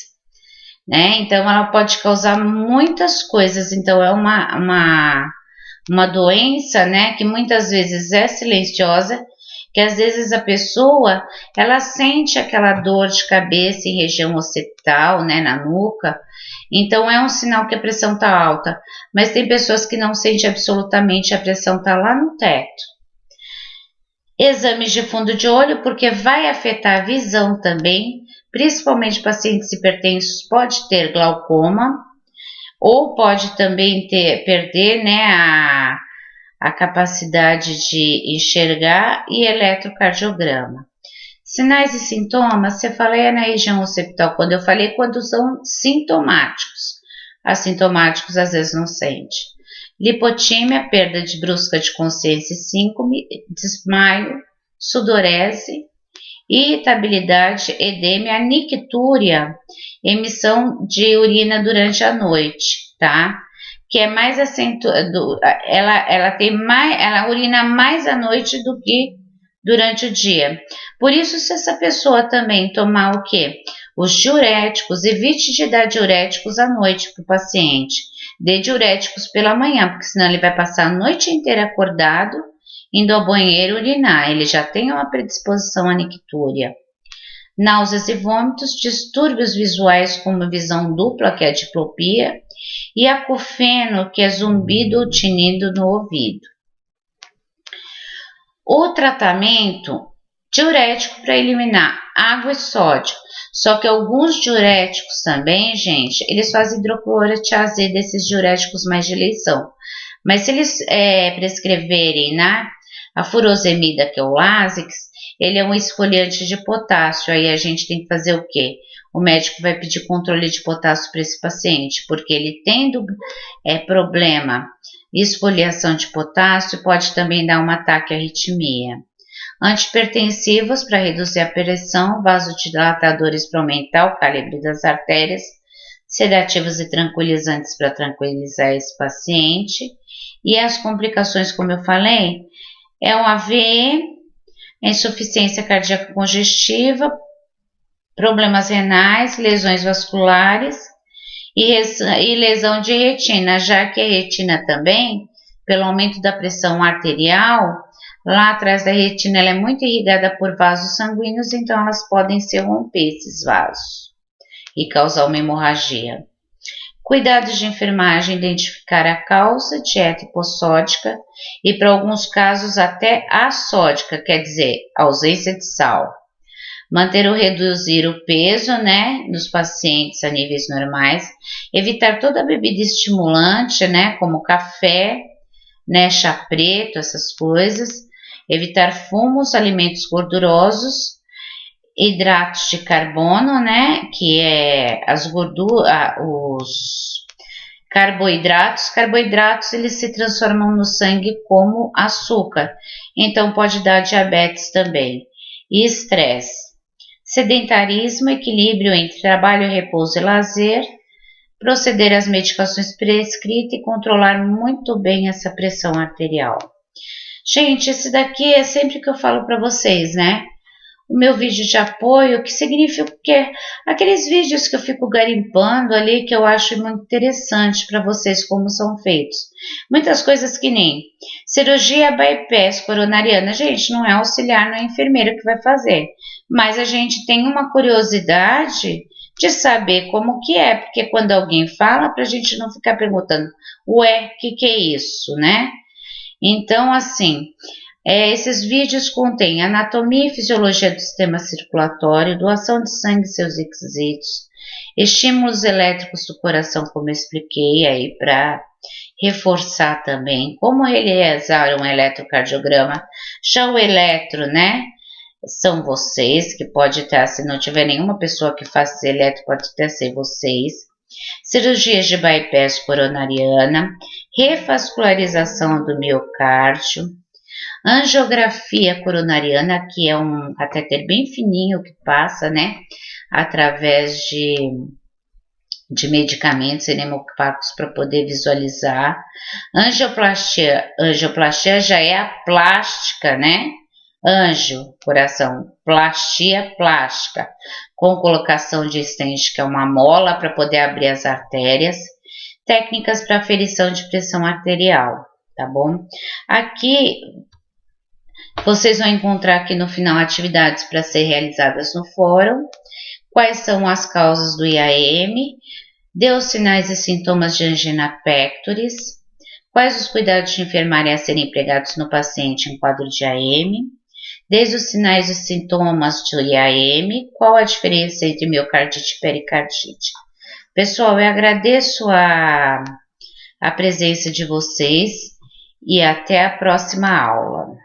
né, então ela pode causar muitas coisas, então é uma doença, né, que muitas vezes é silenciosa, que às vezes a pessoa, ela sente aquela dor de cabeça em região occipital, né, na nuca, então é um sinal que a pressão está alta, mas tem pessoas que não sentem absolutamente, a pressão está lá no teto. Exames de fundo de olho, porque vai afetar a visão também, principalmente pacientes hipertensos pode ter glaucoma, ou pode também perder, né, a capacidade de enxergar e eletrocardiograma. Sinais e sintomas, você fala na região occipital, quando eu falei quando são sintomáticos. Assintomáticos às vezes não sente. Lipotímia, perda de brusca de consciência e síncome, desmaio, sudorese, irritabilidade, edema, nictúria, emissão de urina durante a noite, tá? Que é mais acentuada, ela urina mais à noite do que durante o dia. Por isso, se essa pessoa também tomar o quê? Os diuréticos, evite de dar diuréticos à noite para o paciente. Dê diuréticos pela manhã, porque senão ele vai passar a noite inteira acordado, indo ao banheiro urinar. Ele já tem uma predisposição à nictúria. Náuseas e vômitos, distúrbios visuais como visão dupla, que é a diplopia, e acufeno, que é zumbido ou tinido no ouvido. O tratamento diurético para eliminar água e sódio. Só que alguns diuréticos também, gente, eles fazem hidroclorotiazida desses diuréticos mais de eleição. Mas se eles prescreverem, né, a furosemida, que é o Lasix, ele é um esfoliante de potássio. Aí a gente tem que fazer o quê? O médico vai pedir controle de potássio para esse paciente, porque ele tendo problema de esfoliação de potássio, pode também dar um ataque à arritmia. Antihipertensivos para reduzir a pressão, vasodilatadores para aumentar o calibre das artérias, sedativos e tranquilizantes para tranquilizar esse paciente. E as complicações, como eu falei, é um AVE, insuficiência cardíaca congestiva, problemas renais, lesões vasculares e lesão de retina, já que a retina também, pelo aumento da pressão arterial, lá atrás da retina ela é muito irrigada por vasos sanguíneos, então elas podem se romper esses vasos e causar uma hemorragia. Cuidados de enfermagem, identificar a causa, dieta hipossódica e, para alguns casos, até assódica, quer dizer, ausência de sal. Manter ou reduzir o peso, né, dos pacientes a níveis normais. Evitar toda bebida estimulante, né, como café, né, chá preto, essas coisas. Evitar fumos, alimentos gordurosos, hidratos de carbono, né, que é as gorduras, os carboidratos. Carboidratos, eles se transformam no sangue como açúcar, então pode dar diabetes também. E estresse. Sedentarismo, equilíbrio entre trabalho, repouso e lazer. Proceder às medicações prescritas e controlar muito bem essa pressão arterial. Gente, esse daqui é sempre que eu falo para vocês, né? O meu vídeo de apoio, que significa que aqueles vídeos que eu fico garimpando ali, que eu acho muito interessante para vocês como são feitos. Muitas coisas que nem cirurgia bypass coronariana. Gente, não é auxiliar, não é enfermeiro que vai fazer. Mas a gente tem uma curiosidade de saber como que é, porque quando alguém fala, para a gente não ficar perguntando, ué, o que é isso, né? Então, assim, esses vídeos contêm anatomia e fisiologia do sistema circulatório, doação de sangue e seus requisitos, estímulos elétricos do coração, como eu expliquei aí para reforçar também, como realizar um eletrocardiograma. Já o eletro, né? São vocês que pode ter, se não tiver nenhuma pessoa que faça eletro, pode até ser vocês. Cirurgias de bypass coronariana, revascularização do miocárdio, angiografia coronariana, que é um catéter bem fininho que passa, né, através de medicamentos pneumocóccicos para poder visualizar. Angioplastia já é a plástica, né? Anjo, coração, plastia plástica, com colocação de stent, que é uma mola para poder abrir as artérias. Técnicas para aferição de pressão arterial, tá bom? Aqui vocês vão encontrar aqui no final atividades para ser realizadas no fórum. Quais são as causas do IAM? Dê os sinais e sintomas de angina pectoris. Quais os cuidados de enfermaria a serem empregados no paciente em quadro de IAM? Desde os sinais e sintomas do IAM, qual a diferença entre miocardite e pericardite? Pessoal, eu agradeço a presença de vocês e até a próxima aula.